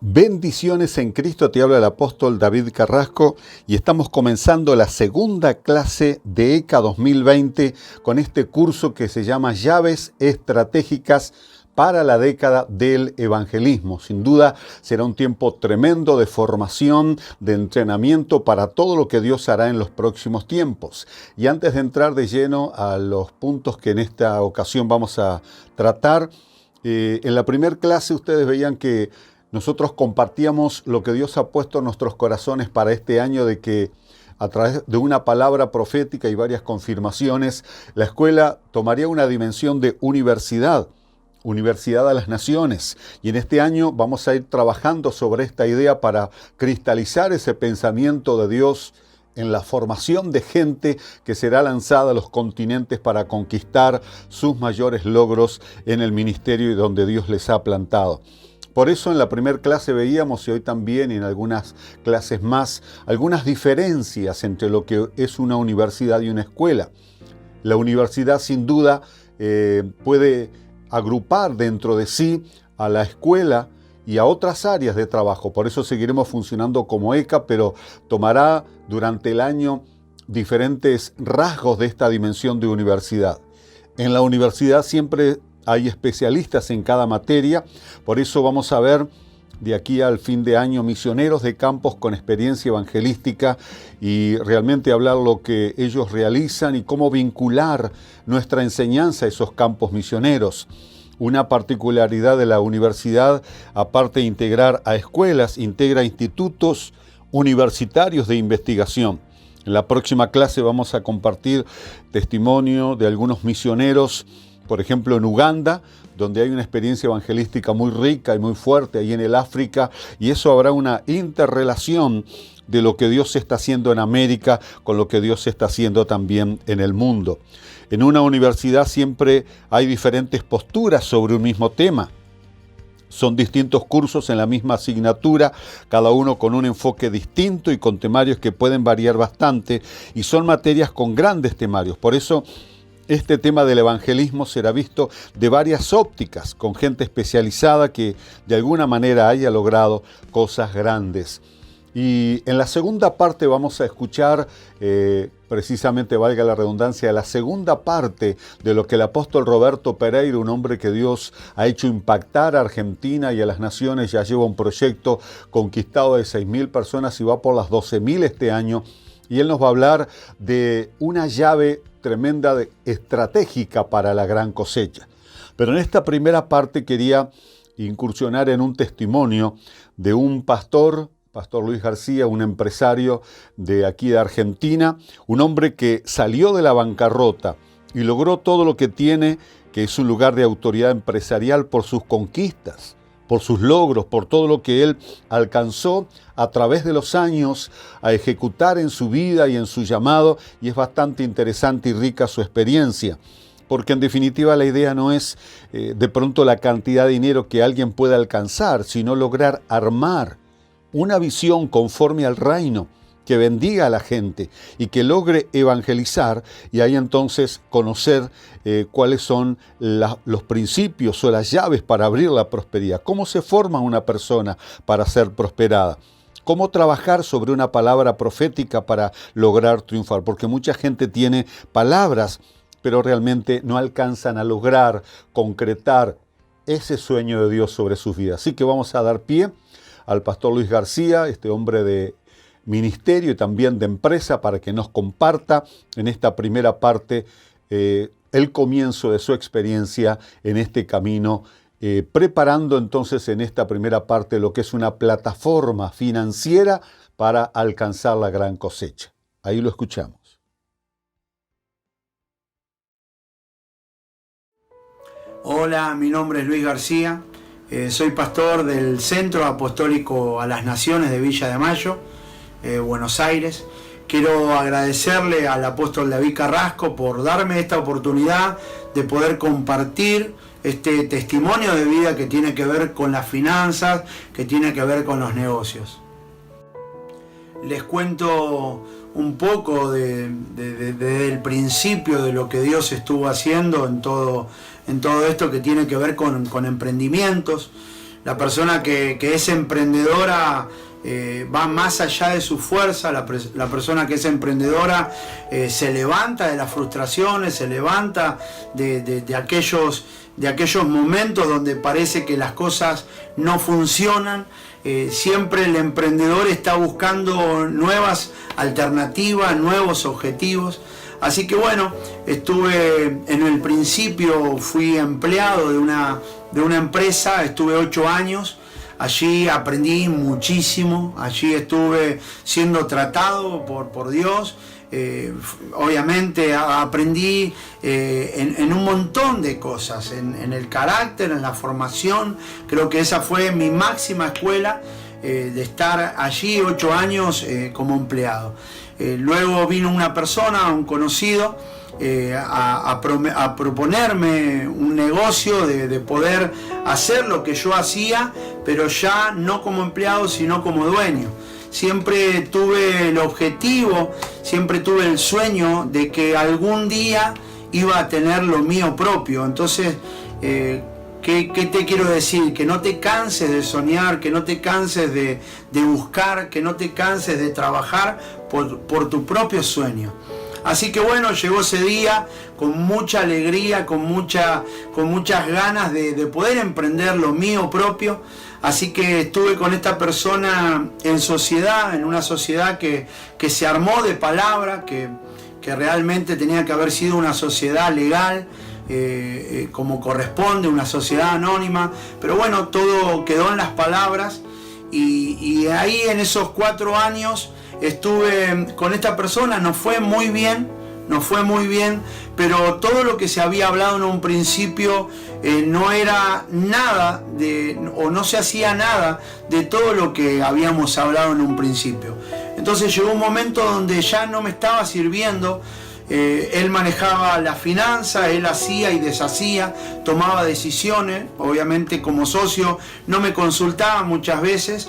Bendiciones en Cristo, te habla el apóstol David Carrasco y estamos comenzando la segunda clase de ECA 2020 con este curso que se llama Llaves Estratégicas para la década del evangelismo. Sin duda será un tiempo tremendo de formación, de entrenamiento para todo lo que Dios hará en los próximos tiempos. Y antes de entrar de lleno a los puntos que en esta ocasión vamos a tratar, en la primera clase ustedes veían que nosotros compartíamos lo que Dios ha puesto en nuestros corazones para este año, de que a través de una palabra profética y varias confirmaciones, la escuela tomaría una dimensión de universidad a las naciones. Y en este año vamos a ir trabajando sobre esta idea para cristalizar ese pensamiento de Dios en la formación de gente que será lanzada a los continentes para conquistar sus mayores logros en el ministerio y donde Dios les ha plantado. Por eso en la primera clase veíamos, y hoy también en algunas clases más, algunas diferencias entre lo que es una universidad y una escuela. La universidad sin duda puede agrupar dentro de sí a la escuela y a otras áreas de trabajo. Por eso seguiremos funcionando como ECA, pero tomará durante el año diferentes rasgos de esta dimensión de universidad. En la universidad siempre hay especialistas en cada materia, por eso vamos a ver de aquí al fin de año misioneros de campos con experiencia evangelística y realmente hablar lo que ellos realizan y cómo vincular nuestra enseñanza a esos campos misioneros. Una particularidad de la universidad, aparte de integrar a escuelas, integra institutos universitarios de investigación. En la próxima clase vamos a compartir testimonio de algunos misioneros, por ejemplo en Uganda, donde hay una experiencia evangelística muy rica y muy fuerte ahí en el África, y eso habrá una interrelación de lo que Dios está haciendo en América con lo que Dios está haciendo también en el mundo. En una universidad siempre hay diferentes posturas sobre un mismo tema. Son distintos cursos en la misma asignatura, cada uno con un enfoque distinto y con temarios que pueden variar bastante, y son materias con grandes temarios. Por eso este tema del evangelismo será visto de varias ópticas, con gente especializada que de alguna manera haya logrado cosas grandes. Y en la segunda parte vamos a escuchar, precisamente valga la redundancia, la segunda parte de lo que el apóstol Roberto Pereira, un hombre que Dios ha hecho impactar a Argentina y a las naciones, ya lleva un proyecto conquistado de 6.000 personas y va por las 12.000 este año. Y él nos va a hablar de una llave tremenda estratégica para la gran cosecha. Pero en esta primera parte quería incursionar en un testimonio de un Pastor Luis García, un empresario de aquí de Argentina, un hombre que salió de la bancarrota y logró todo lo que tiene, que es un lugar de autoridad empresarial por sus conquistas, por sus logros, por todo lo que él alcanzó a través de los años a ejecutar en su vida y en su llamado, y es bastante interesante y rica su experiencia, porque en definitiva la idea no es de pronto la cantidad de dinero que alguien pueda alcanzar, sino lograr armar una visión conforme al reino, que bendiga a la gente y que logre evangelizar, y ahí entonces conocer cuáles son los principios o las llaves para abrir la prosperidad. Cómo se forma una persona para ser prosperada. Cómo trabajar sobre una palabra profética para lograr triunfar. Porque mucha gente tiene palabras, pero realmente no alcanzan a lograr concretar ese sueño de Dios sobre sus vidas. Así que vamos a dar pie al pastor Luis García, este hombre de ministerio y también de empresa, para que nos comparta en esta primera parte el comienzo de su experiencia en este camino, preparando entonces en esta primera parte lo que es una plataforma financiera para alcanzar la gran cosecha. Ahí lo escuchamos. Hola, mi nombre es Luis García, soy pastor del Centro Apostólico a las Naciones de Villa de Mayo, Buenos Aires. Quiero agradecerle al apóstol David Carrasco por darme esta oportunidad de poder compartir este testimonio de vida que tiene que ver con las finanzas, que tiene que ver con los negocios. Les cuento un poco desde el principio de lo que Dios estuvo haciendo en todo esto que tiene que ver con emprendimientos. La persona que es emprendedora va más allá de su fuerza. La persona que es emprendedora se levanta de las frustraciones, se levanta de aquellos momentos donde parece que las cosas no funcionan. Siempre el emprendedor está buscando nuevas alternativas, nuevos objetivos. Así que bueno, estuve en el principio, fui empleado de una empresa, estuve 8 años. Allí aprendí muchísimo, allí estuve siendo tratado por Dios. Obviamente aprendí en un montón de cosas, en el carácter, en la formación. Creo que esa fue mi máxima escuela, de estar allí 8 años como empleado. Luego vino una persona, un conocido, a proponerme un negocio de poder hacer lo que yo hacía, pero ya no como empleado, sino como dueño. Siempre tuve el objetivo, siempre tuve el sueño de que algún día iba a tener lo mío propio. Entonces, ¿qué te quiero decir? Que no te canses de soñar, que no te canses de buscar, que no te canses de trabajar por tu propio sueño. Así que bueno, llegó ese día con mucha alegría, con muchas ganas de poder emprender lo mío propio. Así que estuve con esta persona en sociedad, en una sociedad que se armó de palabra, que realmente tenía que haber sido una sociedad legal, como corresponde, una sociedad anónima. Pero bueno, todo quedó en las palabras, y ahí en esos 4 años estuve con esta persona. Nos fue muy bien, pero todo lo que se había hablado en un principio no era nada o no se hacía nada de todo lo que habíamos hablado en un principio. Entonces llegó un momento donde ya no me estaba sirviendo. Él manejaba la finanza, él hacía y deshacía, tomaba decisiones. Obviamente como socio no me consultaba muchas veces.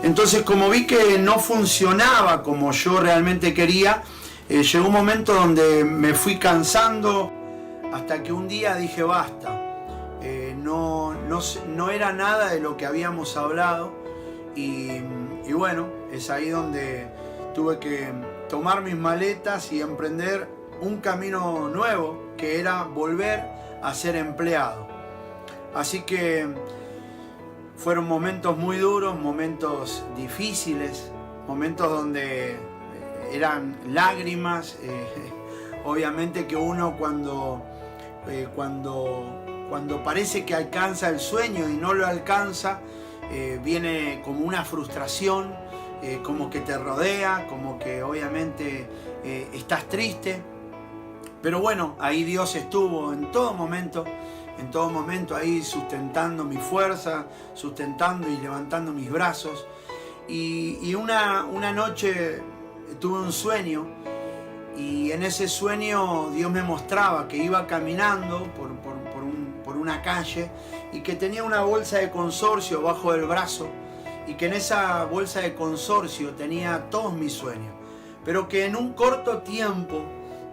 Entonces, como vi que no funcionaba como yo realmente quería, llegó un momento donde me fui cansando, hasta que un día dije basta. No era nada de lo que habíamos hablado, y bueno, es ahí donde tuve que tomar mis maletas y emprender un camino nuevo, que era volver a ser empleado. Así que fueron momentos muy duros, momentos difíciles, momentos donde eran lágrimas. Obviamente que uno cuando parece que alcanza el sueño y no lo alcanza, viene como una frustración, como que te rodea, como que obviamente estás triste. Pero bueno, ahí Dios estuvo en todo momento ahí sustentando mi fuerza, sustentando y levantando mis brazos. Y una noche tuve un sueño, y en ese sueño Dios me mostraba que iba caminando por una calle, y que tenía una bolsa de consorcio bajo el brazo, y que en esa bolsa de consorcio tenía todos mis sueños, pero que en un corto tiempo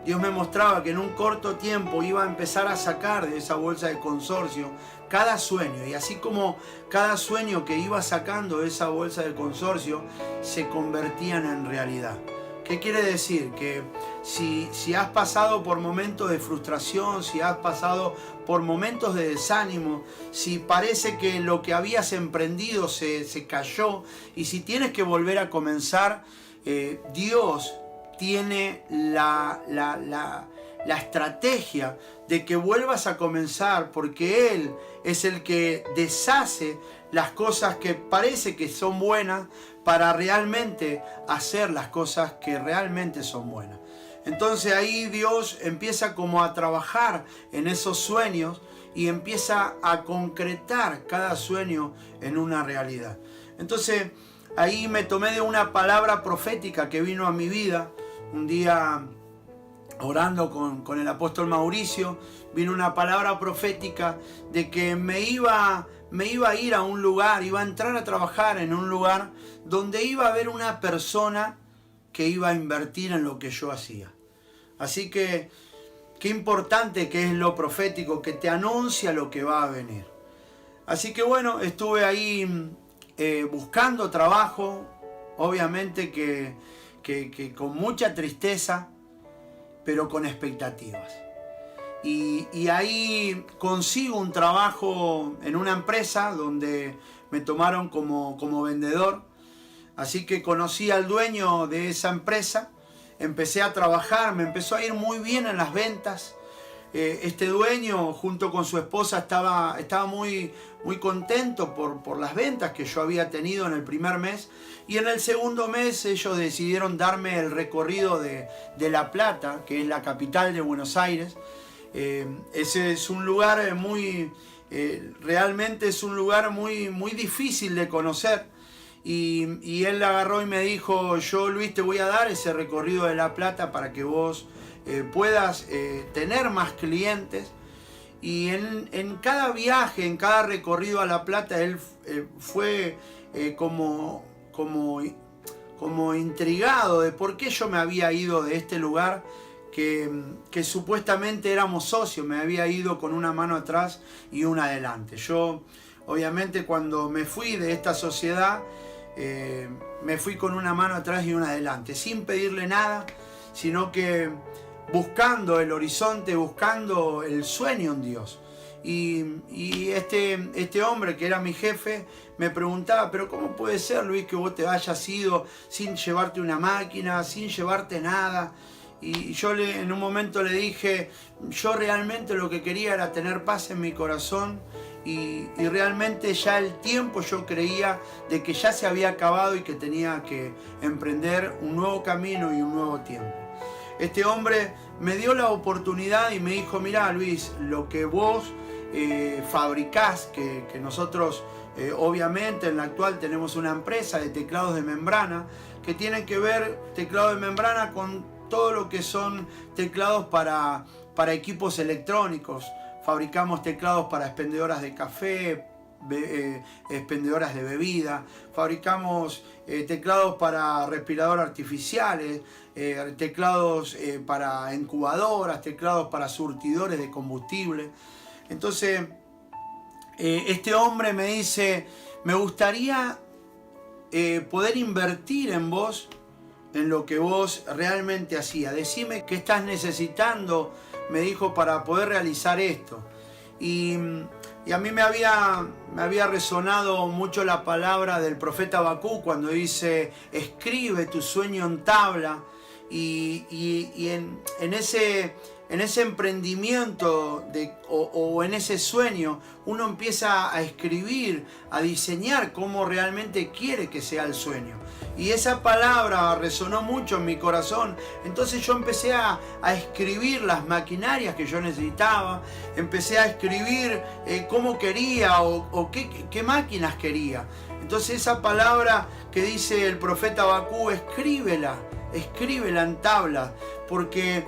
Dios me mostraba que en un corto tiempo iba a empezar a sacar de esa bolsa de consorcio cada sueño. Y así como cada sueño que iba sacando de esa bolsa de consorcio se convertían en realidad. ¿Qué quiere decir? Que si has pasado por momentos de frustración, si has pasado por momentos de desánimo, si parece que lo que habías emprendido se cayó, y si tienes que volver a comenzar, Dios tiene la estrategia de que vuelvas a comenzar, porque Él es el que deshace las cosas que parece que son buenas para realmente hacer las cosas que realmente son buenas. Entonces ahí Dios empieza como a trabajar en esos sueños y empieza a concretar cada sueño en una realidad. Entonces ahí me tomé de una palabra profética que vino a mi vida. Un día, orando con el apóstol Mauricio, vino una palabra profética de que me iba a ir a un lugar, iba a entrar a trabajar en un lugar donde iba a haber una persona que iba a invertir en lo que yo hacía. Así que qué importante que es lo profético, que te anuncia lo que va a venir. Así que bueno, estuve ahí buscando trabajo, obviamente que con mucha tristeza, pero con expectativas. Y ahí consigo un trabajo en una empresa donde me tomaron como vendedor. Así que conocí al dueño de esa empresa, empecé a trabajar, me empezó a ir muy bien en las ventas. Este dueño junto con su esposa estaba muy contento por las ventas que yo había tenido en el primer mes, y en el segundo mes ellos decidieron darme el recorrido de La Plata, que es la capital de Buenos Aires. Ese es un lugar realmente es un lugar muy difícil de conocer, y él agarró y me dijo: yo, Luis, te voy a dar ese recorrido de La Plata para que vos puedas tener más clientes. Y en cada viaje, en cada recorrido a La Plata, él fue como intrigado de por qué yo me había ido de este lugar que supuestamente éramos socios. Me había ido con una mano atrás y una adelante. Yo, obviamente, cuando me fui de esta sociedad, me fui con una mano atrás y una adelante, sin pedirle nada, sino que buscando el horizonte, buscando el sueño en Dios. Y este hombre, que era mi jefe, me preguntaba: pero ¿cómo puede ser, Luis, que vos te hayas ido sin llevarte una máquina, sin llevarte nada? Y yo en un momento le dije: yo realmente lo que quería era tener paz en mi corazón, y realmente ya el tiempo, yo creía de que ya se había acabado y que tenía que emprender un nuevo camino y un nuevo tiempo. Este hombre me dio la oportunidad y me dijo: mirá, Luis, lo que vos fabricás, que nosotros obviamente en la actual tenemos una empresa de teclados de membrana, que tienen que ver teclados de membrana con todo lo que son teclados para equipos electrónicos. Fabricamos teclados para expendedoras de café, expendedoras de bebida, fabricamos teclados para respiradores artificiales, teclados para incubadoras, teclados para surtidores de combustible. Entonces este hombre me dice: me gustaría poder invertir en vos, en lo que vos realmente hacías. Decime qué estás necesitando, me dijo, para poder realizar esto. Y a mí me había resonado mucho la palabra del profeta Habacuc cuando dice: escribe tu sueño en tabla. Y en ese emprendimiento o en ese sueño, uno empieza a escribir, a diseñar cómo realmente quiere que sea el sueño. Y esa palabra resonó mucho en mi corazón. Entonces yo empecé a escribir las maquinarias que yo necesitaba, empecé a escribir cómo quería o qué máquinas quería. Entonces esa palabra que dice el profeta Habacuc, escríbela en tabla, porque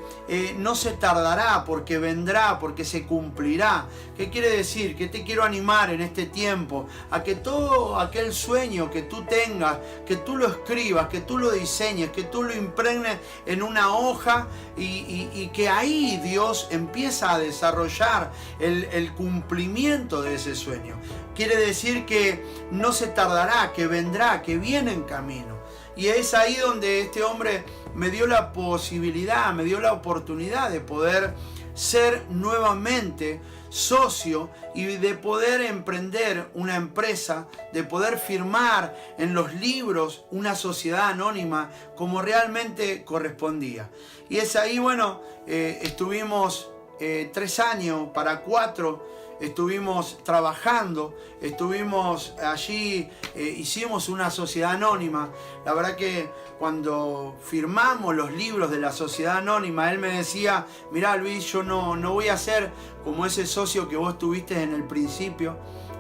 no se tardará, porque vendrá, porque se cumplirá. ¿Qué quiere decir? Que te quiero animar en este tiempo a que todo aquel sueño que tú tengas, que tú lo escribas, que tú lo diseñes, que tú lo impregnes en una hoja, y que ahí Dios empieza a desarrollar el cumplimiento de ese sueño. Quiere decir que no se tardará, que vendrá, que viene en camino. Y es ahí donde este hombre me dio la posibilidad, me dio la oportunidad de poder ser nuevamente socio y de poder emprender una empresa, de poder firmar en los libros una sociedad anónima como realmente correspondía. Y es ahí, bueno, estuvimos 3 años para 4. Estuvimos trabajando, estuvimos allí, hicimos una sociedad anónima. La verdad que cuando firmamos los libros de la sociedad anónima, él me decía: mirá, Luis, yo no voy a ser como ese socio que vos tuviste en el principio,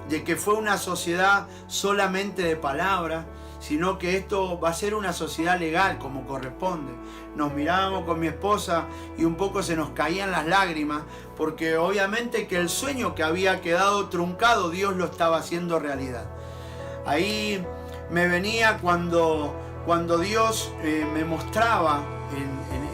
de que fue una sociedad solamente de palabra, sino que esto va a ser una sociedad legal como corresponde. Nos mirábamos con mi esposa y un poco se nos caían las lágrimas, porque obviamente que el sueño que había quedado truncado, Dios lo estaba haciendo realidad. Ahí me venía cuando Dios me mostraba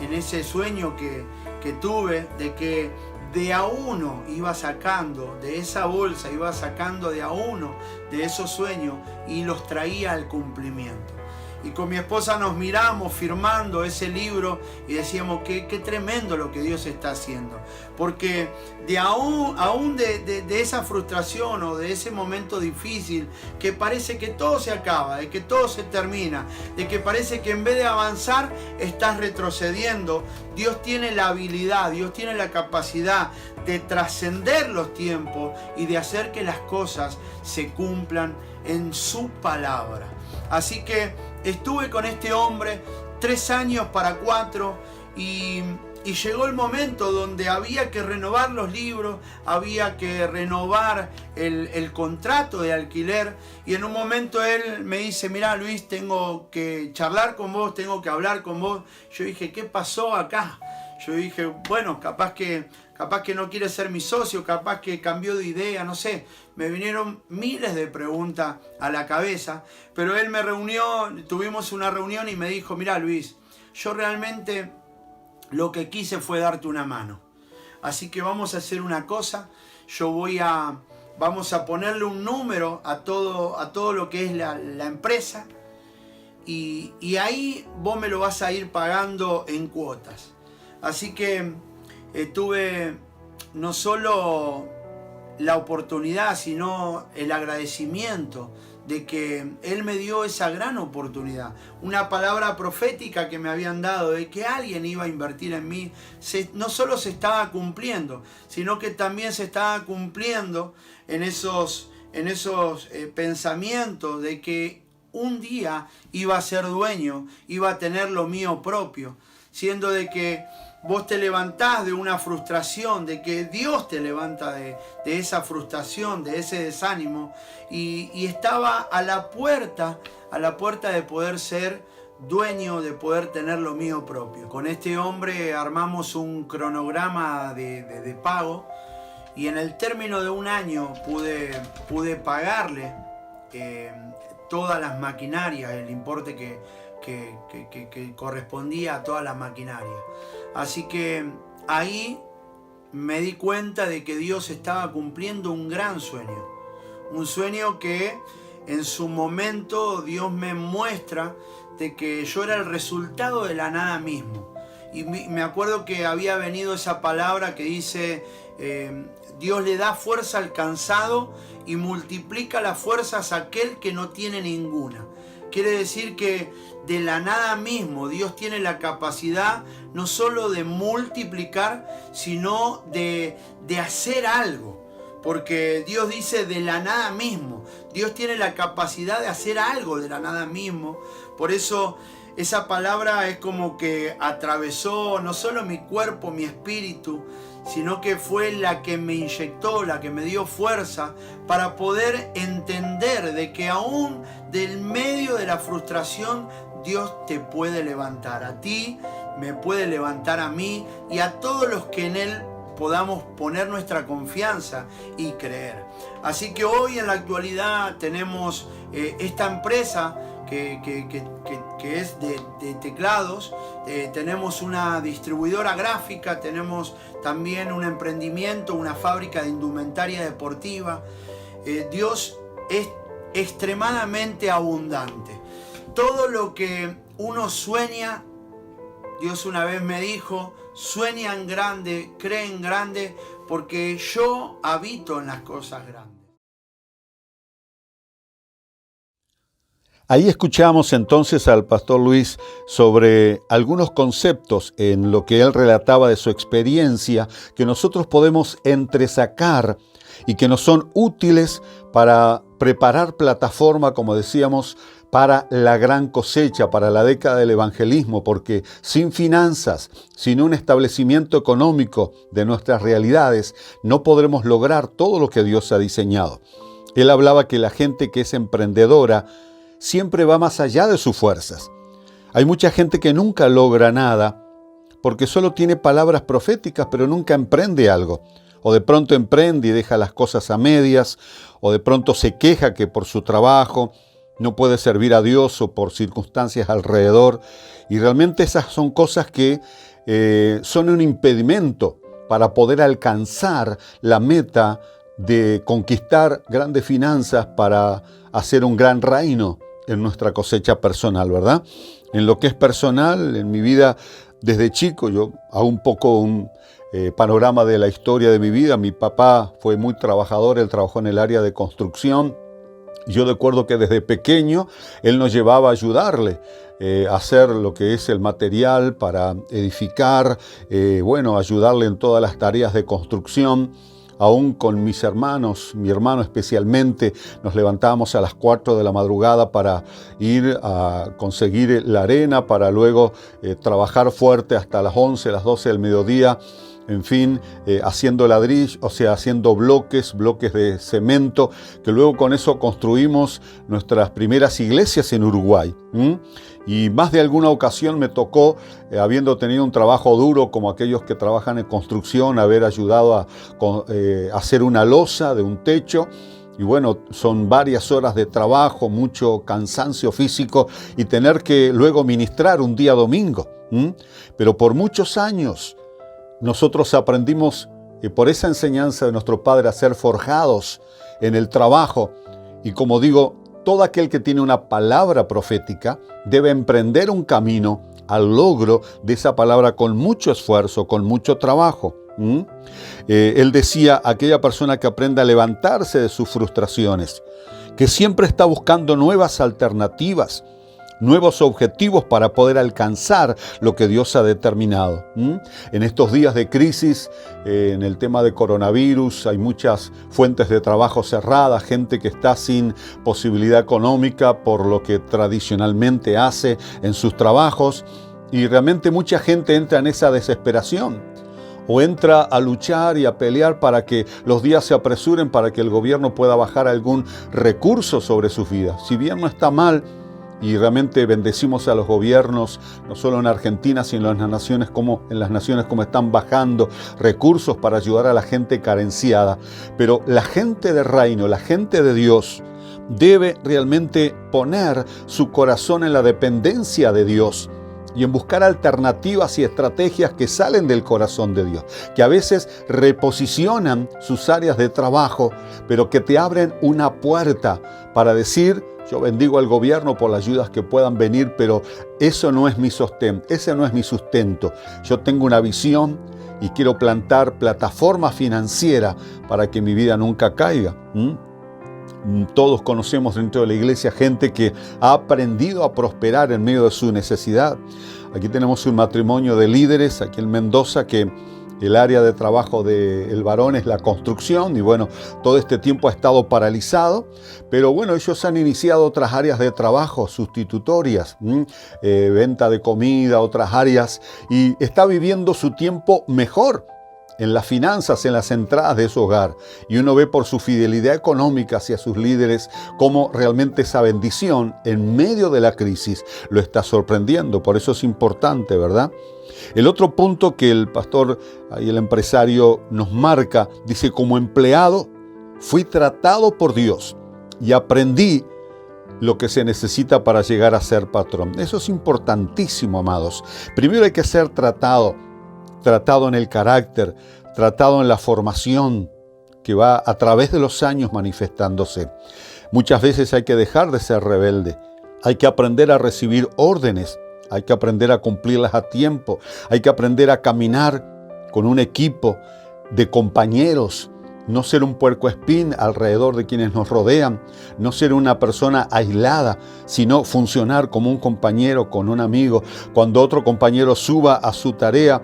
en ese sueño que tuve, de que de a uno iba sacando, de esa bolsa iba sacando de a uno de esos sueños y los traía al cumplimiento. Y con mi esposa nos miramos firmando ese libro y decíamos qué tremendo lo que Dios está haciendo. Porque aún de esa frustración o de ese momento difícil, que parece que todo se acaba, de que todo se termina, de que parece que en vez de avanzar estás retrocediendo, Dios tiene la habilidad, Dios tiene la capacidad de trascender los tiempos y de hacer que las cosas se cumplan en su palabra. Así que estuve con este hombre 3 años para 4 y llegó el momento donde había que renovar los libros, había que renovar el contrato de alquiler, y en un momento él me dice: mira, Luis, tengo que charlar con vos, tengo que hablar con vos. Yo dije: ¿qué pasó acá? Yo dije: bueno, capaz que no quiere ser mi socio, capaz que cambió de idea, no sé. Me vinieron miles de preguntas a la cabeza, pero él me reunió, tuvimos una reunión y me dijo: mira, Luis, yo realmente lo que quise fue darte una mano. Así que vamos a hacer una cosa, vamos a ponerle un número a todo lo que es la empresa, y ahí vos me lo vas a ir pagando en cuotas. Así que tuve no solo la oportunidad, sino el agradecimiento de que Él me dio esa gran oportunidad. Una palabra profética que me habían dado de que alguien iba a invertir en mí, no solo se estaba cumpliendo, sino que también se estaba cumpliendo en esos pensamientos de que un día iba a ser dueño, iba a tener lo mío propio, siendo de que vos te levantás de una frustración, de que Dios te levanta de esa frustración, de ese desánimo, y estaba a la puerta de poder ser dueño, de poder tener lo mío propio. Con este hombre armamos un cronograma de pago, y en el término de un año pude pagarle todas las maquinarias, el importe que correspondía a todas las maquinarias. Así que ahí me di cuenta de que Dios estaba cumpliendo un gran sueño. Un sueño que en su momento Dios me muestra de que yo era el resultado de la nada mismo. Y me acuerdo que había venido esa palabra que dice: Dios le da fuerza al cansado y multiplica las fuerzas a aquel que no tiene ninguna. Quiere decir que de la nada mismo Dios tiene la capacidad no solo de multiplicar, sino de hacer algo. Porque Dios dice de la nada mismo. Dios tiene la capacidad de hacer algo de la nada mismo. Por eso esa palabra es como que atravesó no solo mi cuerpo, mi espíritu, sino que fue la que me inyectó, la que me dio fuerza para poder entender de que aún del medio de la frustración Dios te puede levantar. A ti, me puede levantar a mí y a todos los que en Él podamos poner nuestra confianza y creer. Así que hoy en la actualidad tenemos esta empresa que es de teclados, tenemos una distribuidora gráfica, tenemos también un emprendimiento, una fábrica de indumentaria deportiva. Dios es extremadamente abundante. Todo lo que uno sueña, Dios una vez me dijo: sueña en grande, cree en grande, porque yo habito en las cosas grandes. Ahí escuchamos entonces al pastor Luis sobre algunos conceptos en lo que él relataba de su experiencia que nosotros podemos entresacar y que nos son útiles para preparar plataforma, como decíamos, para la gran cosecha, para la década del evangelismo, porque sin finanzas, sin un establecimiento económico de nuestras realidades, no podremos lograr todo lo que Dios ha diseñado. Él hablaba que la gente que es emprendedora siempre va más allá de sus fuerzas. Hay mucha gente que nunca logra nada porque solo tiene palabras proféticas, pero nunca emprende algo. O de pronto emprende y deja las cosas a medias, o de pronto se queja que por su trabajo no puede servir a Dios o por circunstancias alrededor. Y realmente esas son cosas que son un impedimento para poder alcanzar la meta de conquistar grandes finanzas para hacer un gran reino en nuestra cosecha personal, ¿verdad? En lo que es personal, en mi vida desde chico, yo hago un poco un panorama de la historia de mi vida. Mi papá fue muy trabajador, él trabajó en el área de construcción. Yo recuerdo que desde pequeño él nos llevaba a ayudarle a hacer lo que es el material para edificar, ayudarle en todas las tareas de construcción. Aún con mis hermanos, mi hermano especialmente, nos levantábamos a las 4 de la madrugada para ir a conseguir la arena, para luego trabajar fuerte hasta las 11, las 12 del mediodía. En fin, haciendo ladrillo, haciendo bloques de cemento, que luego con eso construimos nuestras primeras iglesias en Uruguay. Y más de alguna ocasión me tocó, habiendo tenido un trabajo duro como aquellos que trabajan en construcción, haber ayudado a hacer una losa de un techo. Y bueno, son varias horas de trabajo, mucho cansancio físico y tener que luego ministrar un día domingo. Pero por muchos años nosotros aprendimos por esa enseñanza de nuestro Padre a ser forjados en el trabajo. Y como digo, todo aquel que tiene una palabra profética debe emprender un camino al logro de esa palabra con mucho esfuerzo, con mucho trabajo. Él decía, aquella persona que aprenda a levantarse de sus frustraciones, que siempre está buscando nuevas alternativas, nuevos objetivos para poder alcanzar lo que Dios ha determinado. En estos días de crisis, en el tema de coronavirus, hay muchas fuentes de trabajo cerradas, gente que está sin posibilidad económica por lo que tradicionalmente hace en sus trabajos, y realmente mucha gente entra en esa desesperación o entra a luchar y a pelear para que los días se apresuren, para que el gobierno pueda bajar algún recurso sobre sus vidas. Si bien no está mal, y realmente bendecimos a los gobiernos, no solo en Argentina, sino en las naciones como están bajando recursos para ayudar a la gente carenciada. Pero la gente del reino, la gente de Dios, debe realmente poner su corazón en la dependencia de Dios y en buscar alternativas y estrategias que salen del corazón de Dios, que a veces reposicionan sus áreas de trabajo, pero que te abren una puerta para decir: yo bendigo al gobierno por las ayudas que puedan venir, pero eso no es mi sostén, ese no es mi sustento. Yo tengo una visión y quiero plantar plataforma financiera para que mi vida nunca caiga. Todos conocemos dentro de la iglesia gente que ha aprendido a prosperar en medio de su necesidad. Aquí tenemos un matrimonio de líderes aquí en Mendoza que el área de trabajo del varón es la construcción y bueno, todo este tiempo ha estado paralizado, pero bueno, ellos han iniciado otras áreas de trabajo sustitutorias, venta de comida, otras áreas, y está viviendo su tiempo mejor en las finanzas, en las entradas de su hogar. Y uno ve por su fidelidad económica hacia sus líderes cómo realmente esa bendición en medio de la crisis lo está sorprendiendo. Por eso es importante, ¿verdad? El otro punto que el pastor y el empresario nos marca, dice: como empleado fui tratado por Dios y aprendí lo que se necesita para llegar a ser patrón. Eso es importantísimo, amados. Primero hay que ser tratado en el carácter, tratado en la formación que va a través de los años manifestándose. Muchas veces hay que dejar de ser rebelde, hay que aprender a recibir órdenes, hay que aprender a cumplirlas a tiempo, hay que aprender a caminar con un equipo de compañeros, no ser un puercoespín alrededor de quienes nos rodean, no ser una persona aislada, sino funcionar como un compañero con un amigo. Cuando otro compañero suba a su tarea,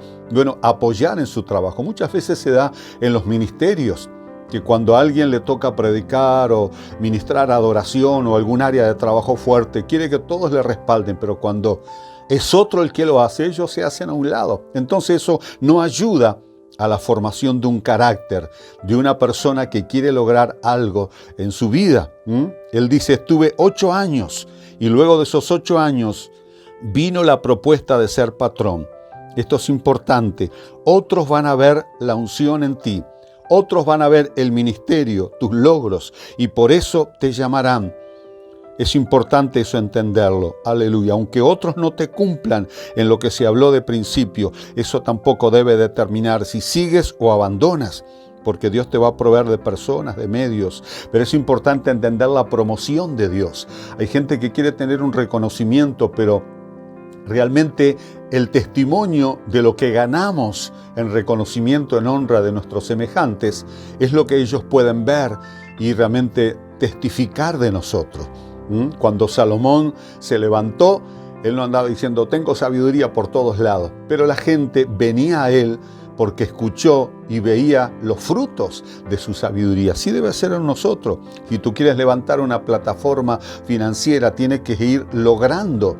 apoyar en su trabajo. Muchas veces se da en los ministerios, que cuando a alguien le toca predicar o ministrar adoración o algún área de trabajo fuerte, quiere que todos le respalden, pero cuando es otro el que lo hace, ellos se hacen a un lado. Entonces eso no ayuda a la formación de un carácter, de una persona que quiere lograr algo en su vida. Él dice: estuve 8 años y luego de esos 8 años vino la propuesta de ser patrón. Esto es importante. Otros van a ver la unción en ti, otros van a ver el ministerio, tus logros, y por eso te llamarán. Es importante eso entenderlo, aleluya. Aunque otros no te cumplan en lo que se habló de principio, eso tampoco debe determinar si sigues o abandonas, porque Dios te va a proveer de personas, de medios, pero es importante entender la promoción de Dios. Hay gente que quiere tener un reconocimiento, pero realmente el testimonio de lo que ganamos en reconocimiento, en honra de nuestros semejantes, es lo que ellos pueden ver y realmente testificar de nosotros. Cuando Salomón se levantó, él no andaba diciendo, tengo sabiduría por todos lados, pero la gente venía a él porque escuchó y veía los frutos de su sabiduría. Así debe ser en nosotros. Si tú quieres levantar una plataforma financiera, tienes que ir logrando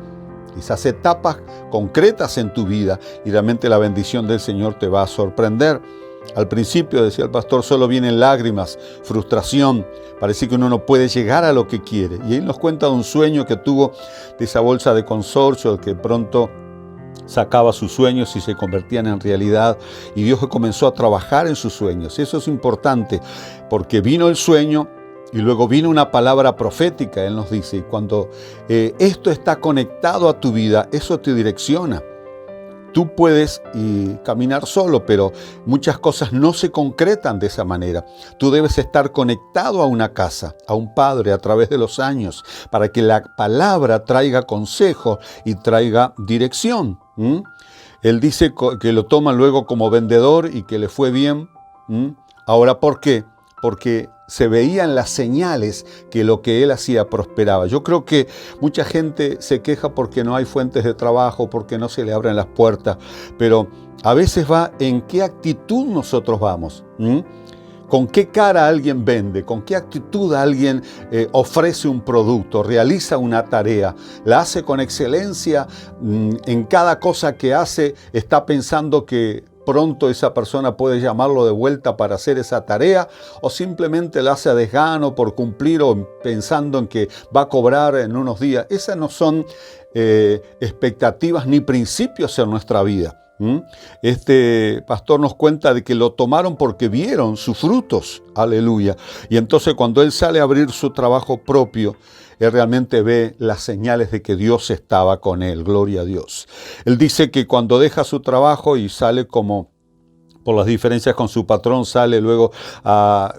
quizás etapas concretas en tu vida y realmente la bendición del Señor te va a sorprender. Al principio, decía el pastor, solo vienen lágrimas, frustración, parece que uno no puede llegar a lo que quiere. Y él nos cuenta de un sueño que tuvo de esa bolsa de consorcio, que pronto sacaba sus sueños y se convertían en realidad. Y Dios comenzó a trabajar en sus sueños. Eso es importante, porque vino el sueño y luego vino una palabra profética, él nos dice. Y cuando esto está conectado a tu vida, eso te direcciona. Tú puedes caminar solo, pero muchas cosas no se concretan de esa manera. Tú debes estar conectado a una casa, a un padre a través de los años, para que la palabra traiga consejo y traiga dirección. Él dice que lo toma luego como vendedor y que le fue bien. Ahora, ¿por qué? Porque se veían las señales que lo que él hacía prosperaba. Yo creo que mucha gente se queja porque no hay fuentes de trabajo, porque no se le abren las puertas, pero a veces va en qué actitud nosotros vamos. ¿Con qué cara alguien vende? ¿Con qué actitud alguien ofrece un producto, realiza una tarea? ¿La hace con excelencia? En cada cosa que hace está pensando que pronto esa persona puede llamarlo de vuelta para hacer esa tarea, o simplemente la hace a desgano por cumplir o pensando en que va a cobrar en unos días. Esas no son expectativas ni principios en nuestra vida. Este pastor nos cuenta de que lo tomaron porque vieron sus frutos, aleluya. Y entonces cuando él sale a abrir su trabajo propio, él realmente ve las señales de que Dios estaba con él, gloria a Dios. Él dice que cuando deja su trabajo y sale como, por las diferencias con su patrón, sale luego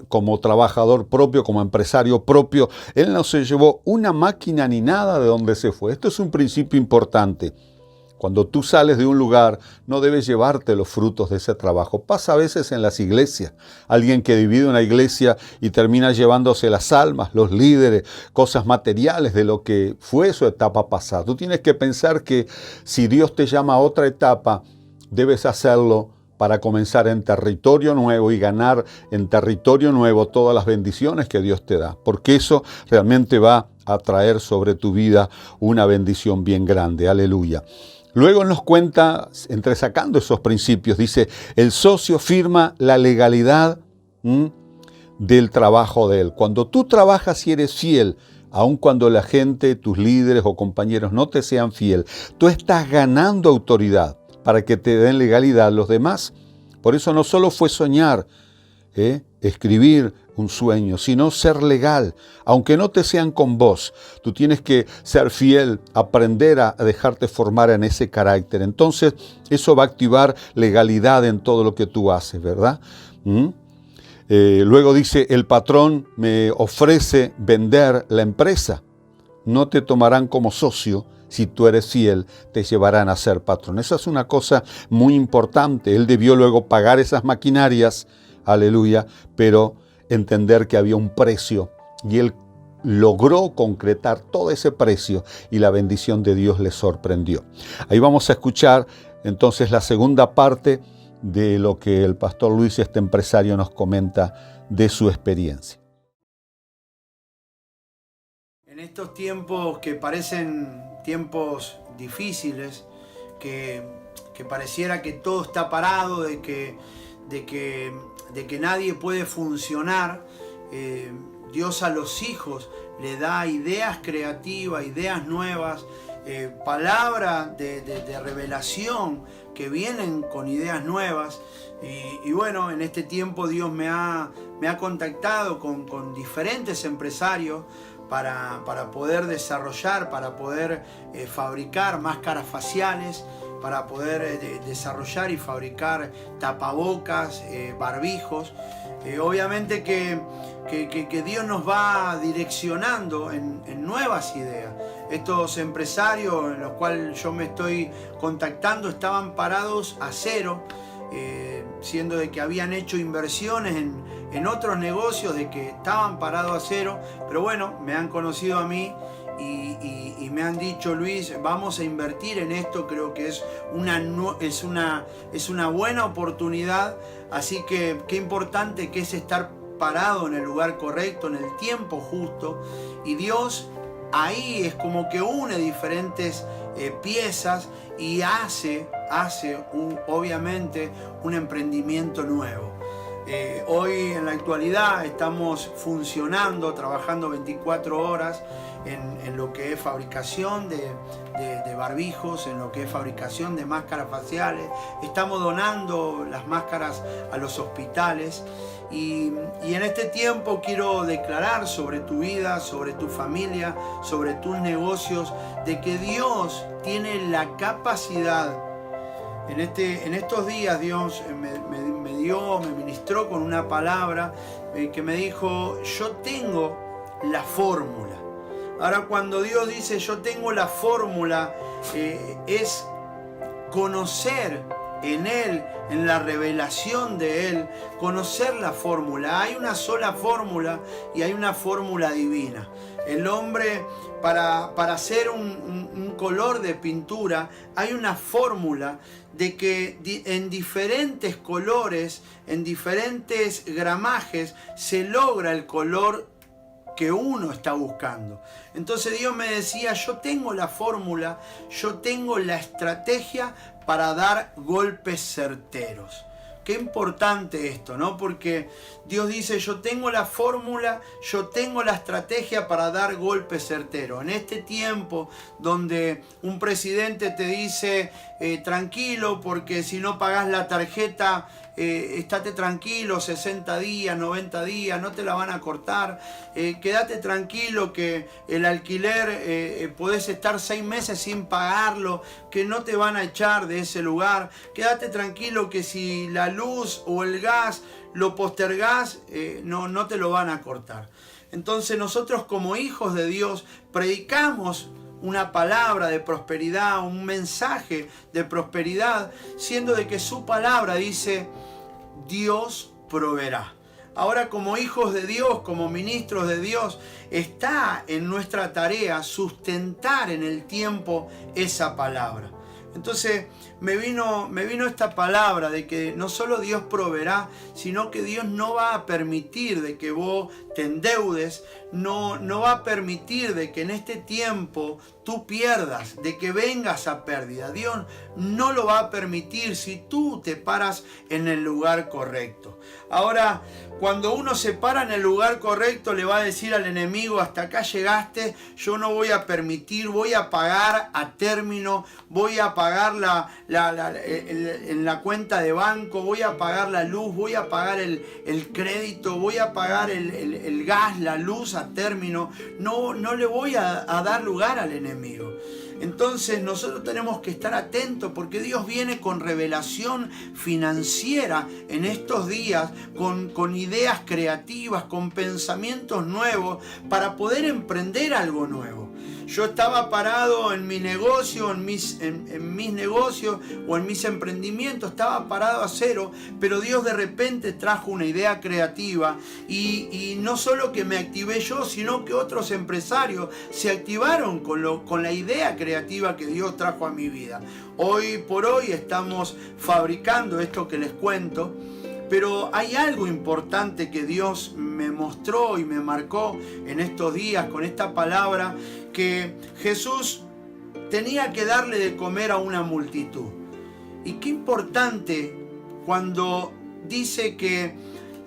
como trabajador propio, como empresario propio, él no se llevó una máquina ni nada de donde se fue. Esto es un principio importante. Cuando tú sales de un lugar, no debes llevarte los frutos de ese trabajo. Pasa a veces en las iglesias. Alguien que divide una iglesia y termina llevándose las almas, los líderes, cosas materiales de lo que fue su etapa pasada. Tú tienes que pensar que si Dios te llama a otra etapa, debes hacerlo para comenzar en territorio nuevo y ganar en territorio nuevo todas las bendiciones que Dios te da. Porque eso realmente va a traer sobre tu vida una bendición bien grande. Aleluya. Luego nos cuenta, entresacando esos principios, dice, el socio firma la legalidad del trabajo de él. Cuando tú trabajas y eres fiel, aun cuando la gente, tus líderes o compañeros no te sean fiel, tú estás ganando autoridad para que te den legalidad los demás. Por eso no solo fue soñar, escribir un sueño, sino ser legal, aunque no te sean con vos. Tú tienes que ser fiel, aprender a dejarte formar en ese carácter. Entonces, eso va a activar legalidad en todo lo que tú haces, ¿verdad? Luego dice, el patrón me ofrece vender la empresa. No te tomarán como socio. Si tú eres fiel, te llevarán a ser patrón. Esa es una cosa muy importante. Él debió luego pagar esas maquinarias, aleluya, pero entender que había un precio y él logró concretar todo ese precio y la bendición de Dios le sorprendió. Ahí vamos a escuchar entonces la segunda parte de lo que el pastor Luis, este empresario, nos comenta de su experiencia. En estos tiempos que parecen tiempos difíciles, que pareciera que todo está parado, de que nadie puede funcionar, Dios a los hijos le da ideas creativas, ideas nuevas, palabras de revelación que vienen con ideas nuevas. Y bueno, en este tiempo Dios me ha contactado con diferentes empresarios para poder desarrollar, para poder fabricar máscaras faciales, para poder desarrollar y fabricar tapabocas, barbijos. Obviamente que Dios nos va direccionando en nuevas ideas. Estos empresarios en los cuales yo me estoy contactando estaban parados a cero, siendo de que habían hecho inversiones en otros negocios, de que estaban parados a cero, pero bueno, me han conocido a mí y me han dicho: Luis, vamos a invertir en esto, creo que es una buena oportunidad, así que qué importante que es estar parado en el lugar correcto, en el tiempo justo, y Dios ahí es como que une diferentes piezas y hace obviamente un emprendimiento nuevo. Hoy en la actualidad estamos funcionando, trabajando 24 horas en lo que es fabricación de barbijos, en lo que es fabricación de máscaras faciales. Estamos donando las máscaras a los hospitales. Y en este tiempo quiero declarar sobre tu vida, sobre tu familia, sobre tus negocios, de que Dios tiene la capacidad. En estos días Dios me ministró con una palabra que me dijo: yo tengo la fórmula. Ahora, cuando Dios dice yo tengo la fórmula, es conocer en Él, en la revelación de Él, conocer la fórmula. Hay una sola fórmula y hay una fórmula divina. El hombre, para hacer un color de pintura, hay una fórmula de que en diferentes colores, en diferentes gramajes, se logra el color que uno está buscando. Entonces Dios me decía: yo tengo la fórmula, yo tengo la estrategia para dar golpes certeros. Qué importante esto, ¿no? Porque Dios dice: yo tengo la fórmula, yo tengo la estrategia para dar golpes certeros. En este tiempo donde un presidente te dice: tranquilo, porque si no pagás la tarjeta, estate tranquilo, 60 días, 90 días, no te la van a cortar. Quédate tranquilo que el alquiler podés estar 6 meses sin pagarlo, que no te van a echar de ese lugar. Quédate tranquilo que si la luz o el gas lo postergás, no te lo van a cortar. Entonces nosotros, como hijos de Dios, predicamos una palabra de prosperidad, un mensaje de prosperidad, siendo de que su palabra dice: Dios proveerá. Ahora, como hijos de Dios, como ministros de Dios, está en nuestra tarea sustentar en el tiempo esa palabra. Entonces me vino esta palabra de que no solo Dios proveerá, sino que Dios no va a permitir de que vos te endeudes, no va a permitir de que en este tiempo tú pierdas, de que vengas a pérdida. Dios no lo va a permitir si tú te paras en el lugar correcto. Ahora, cuando uno se para en el lugar correcto, le va a decir al enemigo: hasta acá llegaste, yo no voy a permitir, voy a pagar a término, voy a pagar en la cuenta de banco, voy a pagar la luz, voy a pagar el crédito, voy a pagar el gas, la luz a término. No le voy a dar lugar al enemigo. Entonces nosotros tenemos que estar atentos, porque Dios viene con revelación financiera en estos días, con ideas creativas, con pensamientos nuevos, para poder emprender algo nuevo. Yo estaba parado en mi negocio, en mis negocios o en mis emprendimientos, estaba parado a cero, pero Dios de repente trajo una idea creativa y no solo que me activé yo, sino que otros empresarios se activaron con la idea creativa que Dios trajo a mi vida. Hoy por hoy estamos fabricando esto que les cuento. Pero hay algo importante que Dios me mostró y me marcó en estos días con esta palabra, que Jesús tenía que darle de comer a una multitud. Y qué importante cuando dice que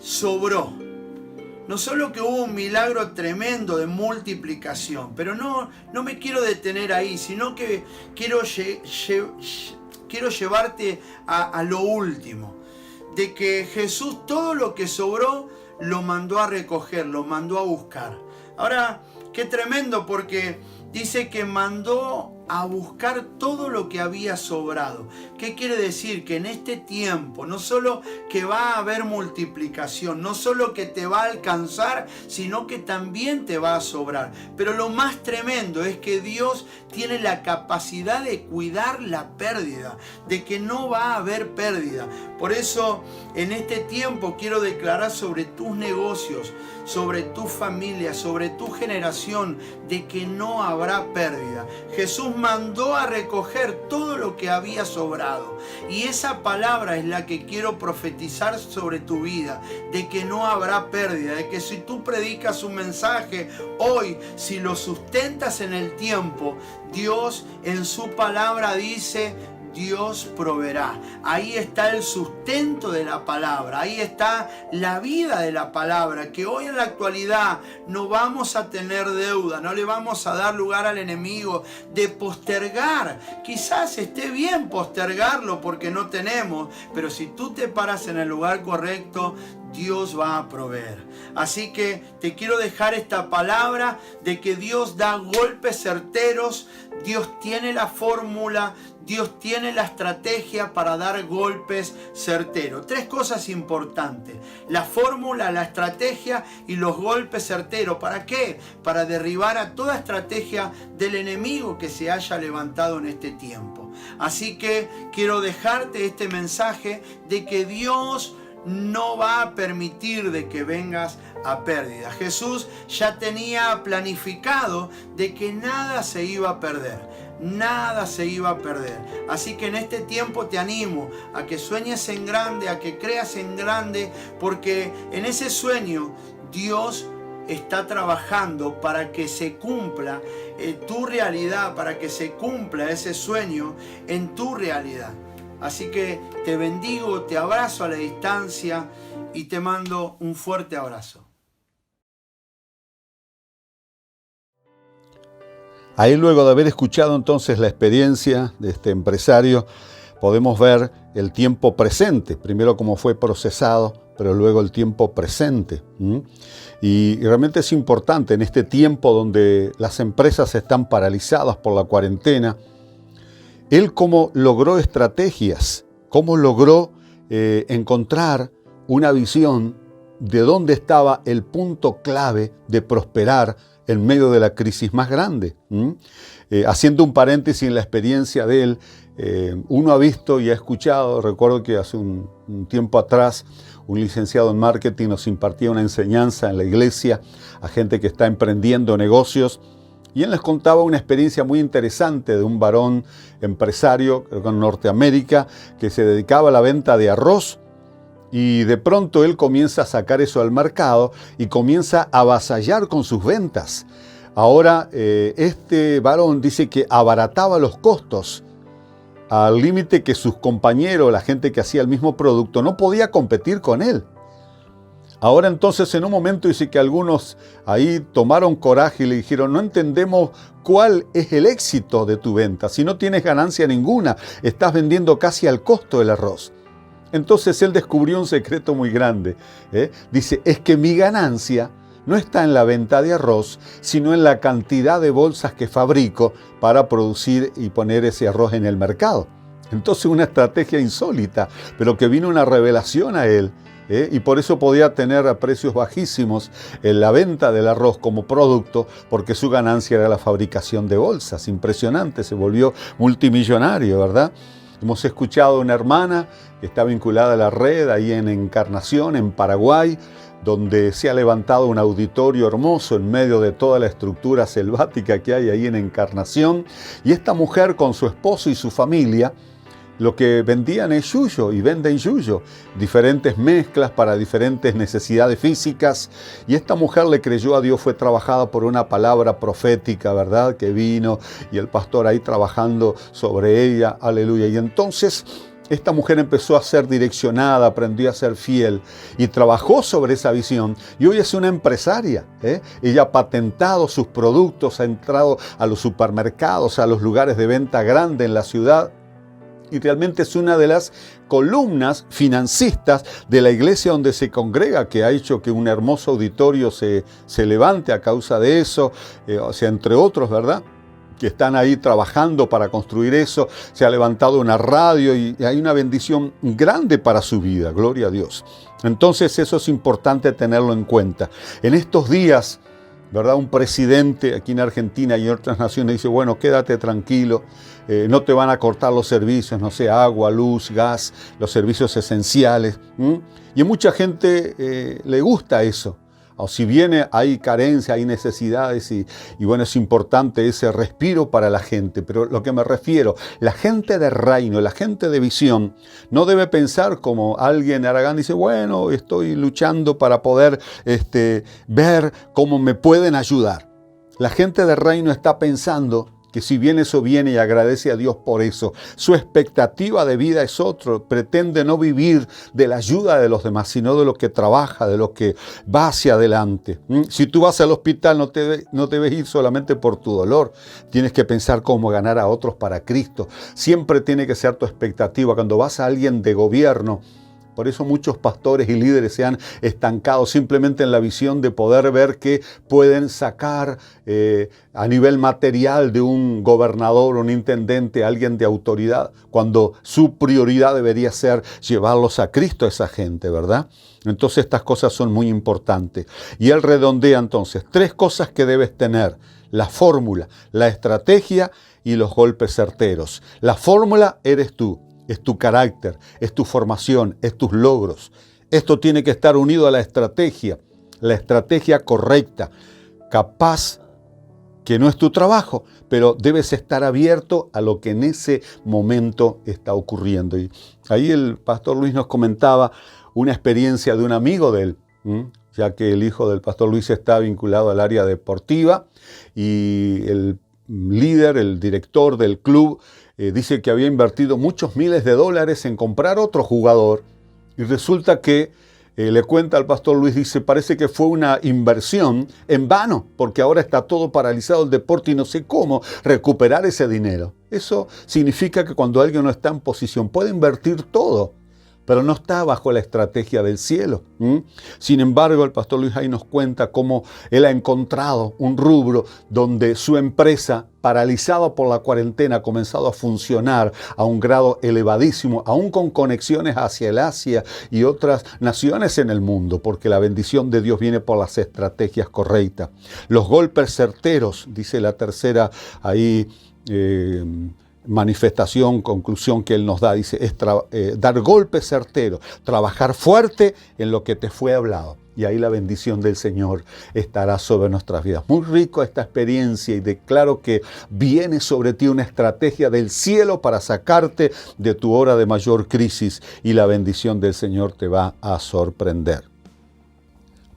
sobró. No solo que hubo un milagro tremendo de multiplicación, pero no me quiero detener ahí, sino que quiero llevarte a lo último. De que Jesús todo lo que sobró lo mandó a recoger, lo mandó a buscar. Ahora, Qué tremendo, porque dice que mandó a buscar todo lo que había sobrado. ¿Qué quiere decir? Que en este tiempo no solo que va a haber multiplicación, no solo que te va a alcanzar, sino que también te va a sobrar. Pero lo más tremendo es que Dios tiene la capacidad de cuidar la pérdida, de que no va a haber pérdida. Por eso en este tiempo quiero declarar sobre tus negocios, sobre tu familia, sobre tu generación, de que no habrá pérdida. Jesús mandó a recoger todo lo que había sobrado. Y esa palabra es la que quiero profetizar sobre tu vida, de que no habrá pérdida, de que si tú predicas un mensaje hoy, si lo sustentas en el tiempo, Dios en su palabra dice: Dios proveerá. Ahí está el sustento de la palabra, ahí está la vida de la palabra, que hoy en la actualidad no vamos a tener deuda, no le vamos a dar lugar al enemigo de postergar. Quizás esté bien postergarlo porque no tenemos, pero si tú te paras en el lugar correcto, Dios va a proveer. Así que te quiero dejar esta palabra de que Dios da golpes certeros, Dios tiene la fórmula, Dios tiene la estrategia para dar golpes certeros. 3 cosas importantes: la fórmula, la estrategia y los golpes certeros. ¿Para qué? Para derribar a toda estrategia del enemigo que se haya levantado en este tiempo. Así que quiero dejarte este mensaje de que Dios no va a permitir de que vengas a pérdida. Jesús ya tenía planificado de que nada se iba a perder. Nada se iba a perder. Así que en este tiempo te animo a que sueñes en grande, a que creas en grande, porque en ese sueño Dios está trabajando para que se cumpla tu realidad, para que se cumpla ese sueño en tu realidad. Así que te bendigo, te abrazo a la distancia y te mando un fuerte abrazo. Ahí, luego de haber escuchado entonces la experiencia de este empresario, podemos ver el tiempo presente, primero cómo fue procesado, pero luego el tiempo presente. Y realmente es importante en este tiempo donde las empresas están paralizadas por la cuarentena, él cómo logró estrategias, cómo logró encontrar una visión de dónde estaba el punto clave de prosperar en medio de la crisis más grande. Haciendo un paréntesis en la experiencia de él, uno ha visto y ha escuchado, recuerdo que hace un tiempo atrás un licenciado en marketing nos impartía una enseñanza en la iglesia a gente que está emprendiendo negocios, y él les contaba una experiencia muy interesante de un varón empresario, creo que en Norteamérica, que se dedicaba a la venta de arroz. Y de pronto él comienza a sacar eso al mercado y comienza a avasallar con sus ventas. Ahora este varón dice que abarataba los costos al límite que sus compañeros, la gente que hacía el mismo producto, no podía competir con él. Ahora entonces en un momento dice que algunos ahí tomaron coraje y le dijeron: no entendemos cuál es el éxito de tu venta. Si no tienes ganancia ninguna, estás vendiendo casi al costo del arroz. Entonces él descubrió un secreto muy grande. Dice: es que mi ganancia no está en la venta de arroz, sino en la cantidad de bolsas que fabrico para producir y poner ese arroz en el mercado. Entonces una estrategia insólita, pero que vino una revelación a él. Y por eso podía tener a precios bajísimos en la venta del arroz como producto, porque su ganancia era la fabricación de bolsas. Impresionante, se volvió multimillonario, ¿verdad? Hemos escuchado a una hermana que está vinculada a la red ahí en Encarnación, en Paraguay, donde se ha levantado un auditorio hermoso en medio de toda la estructura selvática que hay ahí en Encarnación. Y esta mujer con su esposo y su familia, lo que vendían es yuyo y venden yuyo, diferentes mezclas para diferentes necesidades físicas. Y esta mujer le creyó a Dios, fue trabajada por una palabra profética, ¿verdad? Que vino y el pastor ahí trabajando sobre ella, aleluya. Y entonces esta mujer empezó a ser direccionada, aprendió a ser fiel y trabajó sobre esa visión. Y hoy es una empresaria. Ella ha patentado sus productos, ha entrado a los supermercados, a los lugares de venta grande en la ciudad. Y realmente es una de las columnas financistas de la iglesia donde se congrega, que ha hecho que un hermoso auditorio se levante a causa de eso, o sea, entre otros, ¿verdad?, que están ahí trabajando para construir eso. Se ha levantado una radio y hay una bendición grande para su vida, gloria a Dios. Entonces eso es importante tenerlo en cuenta. En estos días, ¿verdad?, un presidente aquí en Argentina y en otras naciones dice, bueno, quédate tranquilo, no te van a cortar los servicios, no sé, agua, luz, gas, los servicios esenciales. Y a mucha gente le gusta eso. O si bien hay carencia, hay necesidades y bueno, es importante ese respiro para la gente. Pero lo que me refiero, la gente de reino, la gente de visión, no debe pensar como alguien aragán dice, bueno, estoy luchando para poder ver cómo me pueden ayudar. La gente de reino está pensando que si bien eso viene y agradece a Dios por eso, su expectativa de vida es otro, pretende no vivir de la ayuda de los demás, sino de lo que trabaja, de lo que va hacia adelante. Si tú vas al hospital no te debes ir solamente por tu dolor, tienes que pensar cómo ganar a otros para Cristo. Siempre tiene que ser tu expectativa. Cuando vas a alguien de gobierno, por eso muchos pastores y líderes se han estancado simplemente en la visión de poder ver qué pueden sacar a nivel material de un gobernador, un intendente, alguien de autoridad, cuando su prioridad debería ser llevarlos a Cristo a esa gente, ¿verdad? Entonces estas cosas son muy importantes. Y él redondea entonces 3 cosas que debes tener: la fórmula, la estrategia y los golpes certeros. La fórmula eres tú. Es tu carácter, es tu formación, es tus logros. Esto tiene que estar unido a la estrategia correcta, capaz que no es tu trabajo, pero debes estar abierto a lo que en ese momento está ocurriendo. Y ahí el pastor Luis nos comentaba una experiencia de un amigo de él, ya que el hijo del pastor Luis está vinculado al área deportiva y el líder, el director del club, dice que había invertido muchos miles de dólares en comprar otro jugador y resulta que le cuenta al pastor Luis, dice, parece que fue una inversión en vano porque ahora está todo paralizado el deporte y no sé cómo recuperar ese dinero. Eso significa que cuando alguien no está en posición puede invertir todo, pero no está bajo la estrategia del cielo. Sin embargo, el pastor Luis ahí nos cuenta cómo él ha encontrado un rubro donde su empresa, paralizada por la cuarentena, ha comenzado a funcionar a un grado elevadísimo, aún con conexiones hacia el Asia y otras naciones en el mundo, porque la bendición de Dios viene por las estrategias correctas. Los golpes certeros, dice la tercera ahí, manifestación, conclusión que él nos da, dice, es dar golpes certeros, trabajar fuerte en lo que te fue hablado. Y ahí la bendición del Señor estará sobre nuestras vidas. Muy rico esta experiencia y declaro que viene sobre ti una estrategia del cielo para sacarte de tu hora de mayor crisis y la bendición del Señor te va a sorprender.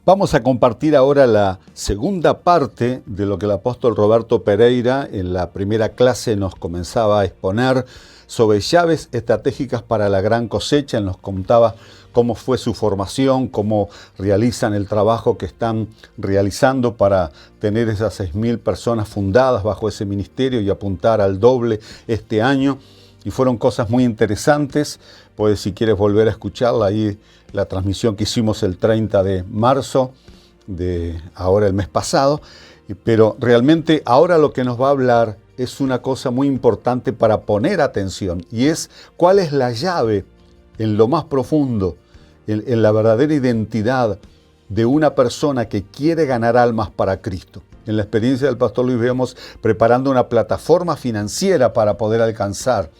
Vamos a compartir ahora la segunda parte de lo que el apóstol Roberto Pereira en la primera clase nos comenzaba a exponer sobre llaves estratégicas para la gran cosecha. Él nos contaba cómo fue su formación, cómo realizan el trabajo que están realizando para tener esas 6.000 personas fundadas bajo ese ministerio y apuntar al doble este año. Y fueron cosas muy interesantes. Pues si quieres volver a escucharla, ahí la transmisión que hicimos el 30 de marzo, de ahora el mes pasado. Pero realmente ahora lo que nos va a hablar es una cosa muy importante para poner atención. Y es cuál es la llave en lo más profundo, en la verdadera identidad de una persona que quiere ganar almas para Cristo. En la experiencia del pastor Luis vemos preparando una plataforma financiera para poder alcanzar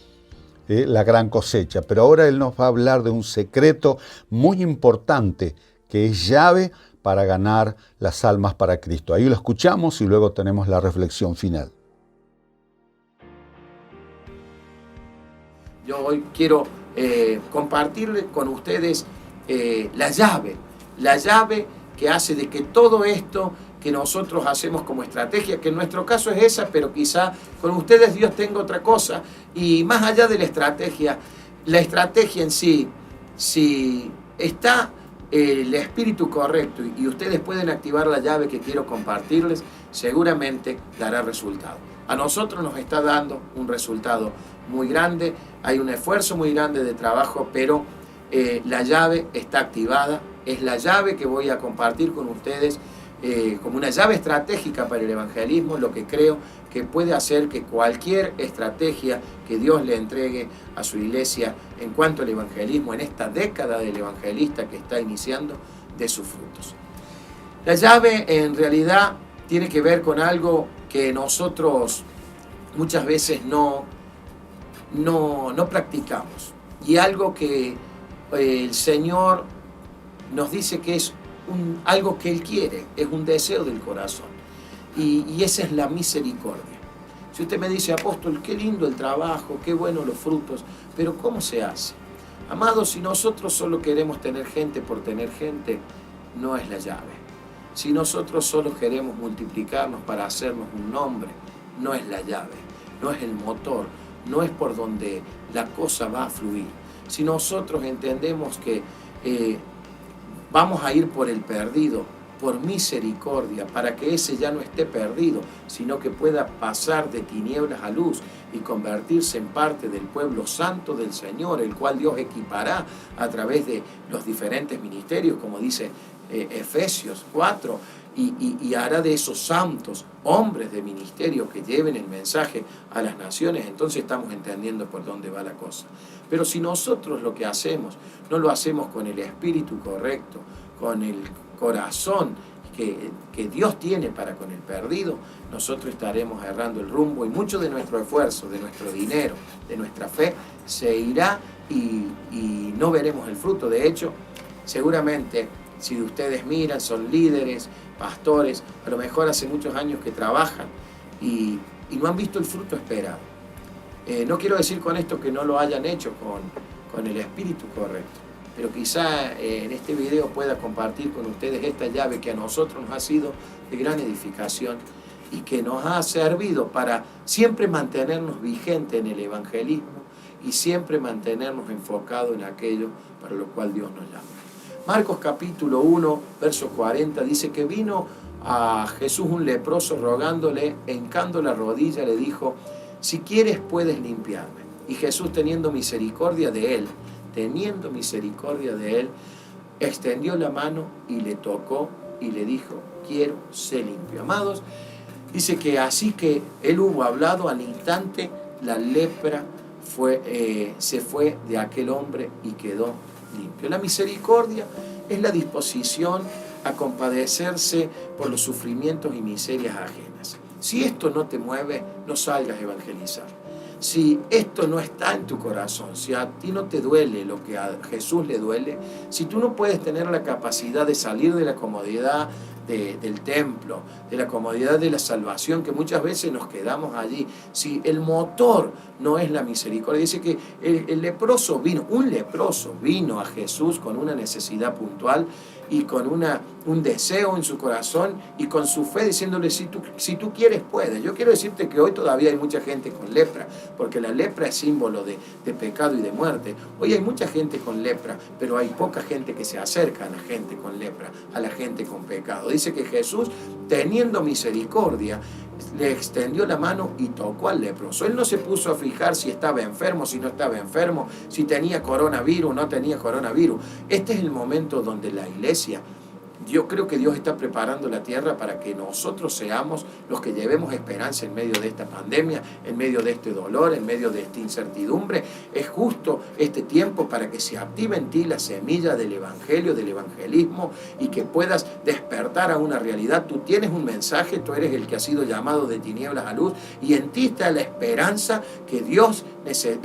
la gran cosecha. Pero ahora él nos va a hablar de un secreto muy importante que es llave para ganar las almas para Cristo. Ahí lo escuchamos y luego tenemos la reflexión final. Yo hoy quiero compartir con ustedes la llave que hace de que todo esto que nosotros hacemos como estrategia, que en nuestro caso es esa, pero quizá con ustedes Dios tenga otra cosa. Y más allá de la estrategia en sí, si está el espíritu correcto y ustedes pueden activar la llave que quiero compartirles, seguramente dará resultado. A nosotros nos está dando un resultado muy grande, hay un esfuerzo muy grande de trabajo, pero la llave está activada, es la llave que voy a compartir con ustedes como una llave estratégica para el evangelismo, lo que creo que puede hacer que cualquier estrategia que Dios le entregue a su iglesia en cuanto al evangelismo, en esta década del evangelista que está iniciando, dé sus frutos. La llave en realidad tiene que ver con algo que nosotros muchas veces no practicamos, y algo que el Señor nos dice que es algo que Él quiere, es un deseo del corazón, y esa es la misericordia. Si usted me dice, apóstol, qué lindo el trabajo, qué bueno los frutos, pero ¿cómo se hace? Amados, si nosotros solo queremos tener gente por tener gente, no es la llave. Si nosotros solo queremos multiplicarnos para hacernos un nombre, no es la llave, no es el motor, no es por donde la cosa va a fluir. Si nosotros entendemos que vamos a ir por el perdido, por misericordia, para que ese ya no esté perdido, sino que pueda pasar de tinieblas a luz y convertirse en parte del pueblo santo del Señor, el cual Dios equipará a través de los diferentes ministerios, como dice Efesios 4, y hará de esos santos hombres de ministerio que lleven el mensaje a las naciones. Entonces estamos entendiendo por dónde va la cosa. Pero si nosotros lo que hacemos no lo hacemos con el espíritu correcto, con el corazón que Dios tiene para con el perdido, nosotros estaremos errando el rumbo, y mucho de nuestro esfuerzo, de nuestro dinero, de nuestra fe se irá y no veremos el fruto. De hecho, seguramente si ustedes miran, son líderes, pastores, a lo mejor hace muchos años que trabajan y no han visto el fruto esperado. No quiero decir con esto que no lo hayan hecho con el espíritu correcto, pero quizá en este video pueda compartir con ustedes esta llave que a nosotros nos ha sido de gran edificación y que nos ha servido para siempre mantenernos vigentes en el evangelismo y siempre mantenernos enfocados en aquello para lo cual Dios nos llama. Marcos capítulo 1, verso 40, dice que vino a Jesús un leproso rogándole, hincando la rodilla, le dijo, si quieres puedes limpiarme. Y Jesús, teniendo misericordia de él, extendió la mano y le tocó y le dijo, quiero ser limpio. Amados, dice que así que él hubo hablado, al instante la lepra se fue de aquel hombre y quedó limpio. La misericordia es la disposición a compadecerse por los sufrimientos y miserias ajenas. Si esto no te mueve, no salgas a evangelizar. Si esto no está en tu corazón, si a ti no te duele lo que a Jesús le duele, si tú no puedes tener la capacidad de salir de la comodidad del templo, de la comodidad de la salvación, que muchas veces nos quedamos allí, si el motor no es la misericordia. Dice que un leproso vino a Jesús con una necesidad puntual y con un deseo en su corazón y con su fe, diciéndole, si tú quieres, puedes. Yo quiero decirte que hoy todavía hay mucha gente con lepra, porque la lepra es símbolo de pecado y de muerte. Hoy hay mucha gente con lepra, pero hay poca gente que se acerca a la gente con lepra, a la gente con pecado. Dice que Jesús, teniendo misericordia, le extendió la mano y tocó al leproso. Él no se puso a fijar si estaba enfermo, si no estaba enfermo, si tenía coronavirus o no tenía coronavirus. Este es el momento donde la iglesia, yo creo que Dios está preparando la tierra para que nosotros seamos los que llevemos esperanza en medio de esta pandemia, en medio de este dolor, en medio de esta incertidumbre. Es justo este tiempo para que se active en ti la semilla del evangelio, del evangelismo, y que puedas despertar a una realidad. Tú tienes un mensaje, tú eres el que ha sido llamado de tinieblas a luz, y en ti está la esperanza que Dios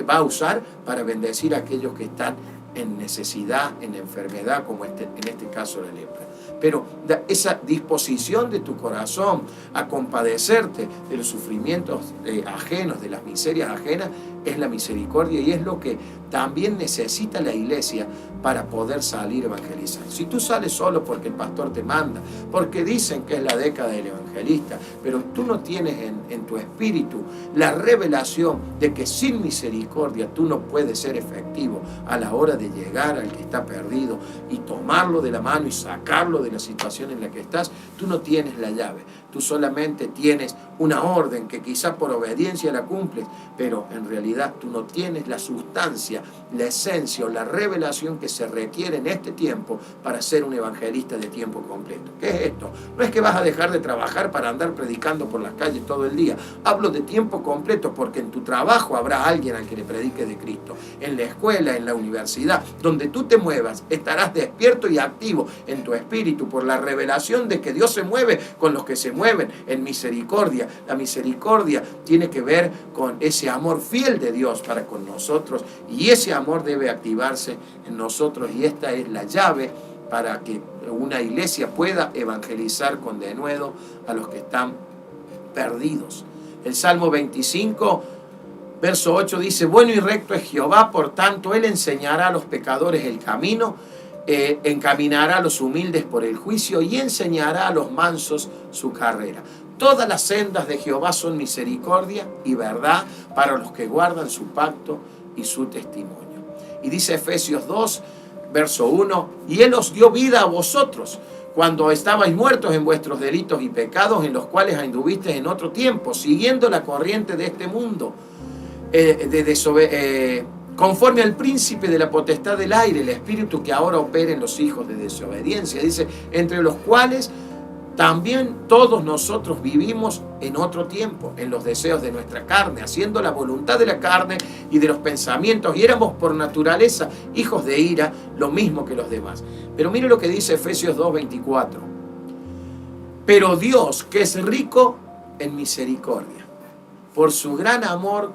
va a usar para bendecir a aquellos que están en necesidad, en enfermedad, como en este caso la lepra. Pero esa disposición de tu corazón a compadecerte de los sufrimientos ajenos, de las miserias ajenas, es la misericordia, y es lo que también necesita la iglesia para poder salir a evangelizar. Si tú sales solo porque el pastor te manda, porque dicen que es la década del evangelista, pero tú no tienes en tu espíritu la revelación de que sin misericordia tú no puedes ser efectivo a la hora de llegar al que está perdido y tomarlo de la mano y sacarlo de la situación en la que estás, tú no tienes la llave. tú solamente tienes una orden que quizá por obediencia la cumples, pero en realidad tú no tienes la sustancia, la esencia o la revelación que se requiere en este tiempo para ser un evangelista de tiempo completo. ¿Qué es esto? No es que vas a dejar de trabajar para andar predicando por las calles todo el día. Hablo de tiempo completo porque en tu trabajo habrá alguien al que le predique de Cristo. En la escuela, en la universidad, donde tú te muevas, estarás despierto y activo en tu espíritu por la revelación de que Dios se mueve con los que se mueven en misericordia. La misericordia tiene que ver con ese amor fiel de Dios para con nosotros, y ese amor debe activarse en nosotros, y esta es la llave para que una iglesia pueda evangelizar con denuedo a los que están perdidos. El Salmo 25, verso 8 dice: bueno y recto es Jehová, por tanto Él enseñará a los pecadores el camino, encaminará a los humildes por el juicio y enseñará a los mansos su carrera. Todas las sendas de Jehová son misericordia y verdad para los que guardan su pacto y su testimonio. Y dice Efesios 2, verso 1, y Él os dio vida a vosotros cuando estabais muertos en vuestros delitos y pecados, en los cuales anduvisteis en otro tiempo, siguiendo la corriente de este mundo, conforme al príncipe de la potestad del aire, el espíritu que ahora opera en los hijos de desobediencia. Dice, entre los cuales también todos nosotros vivimos en otro tiempo, en los deseos de nuestra carne, haciendo la voluntad de la carne y de los pensamientos, y éramos por naturaleza hijos de ira, lo mismo que los demás. Pero mire lo que dice Efesios 2:24. Pero Dios, que es rico en misericordia, por su gran amor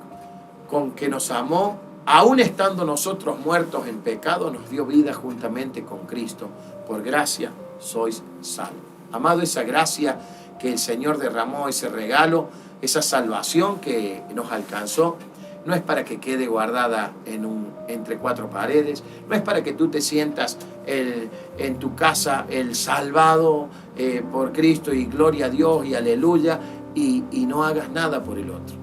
con que nos amó, aun estando nosotros muertos en pecado, nos dio vida juntamente con Cristo. Por gracia sois salvos. Amado, esa gracia que el Señor derramó, ese regalo, esa salvación que nos alcanzó, no es para que quede guardada entre cuatro paredes, no es para que tú te sientas en tu casa el salvado por Cristo y gloria a Dios y aleluya, y no hagas nada por el otro.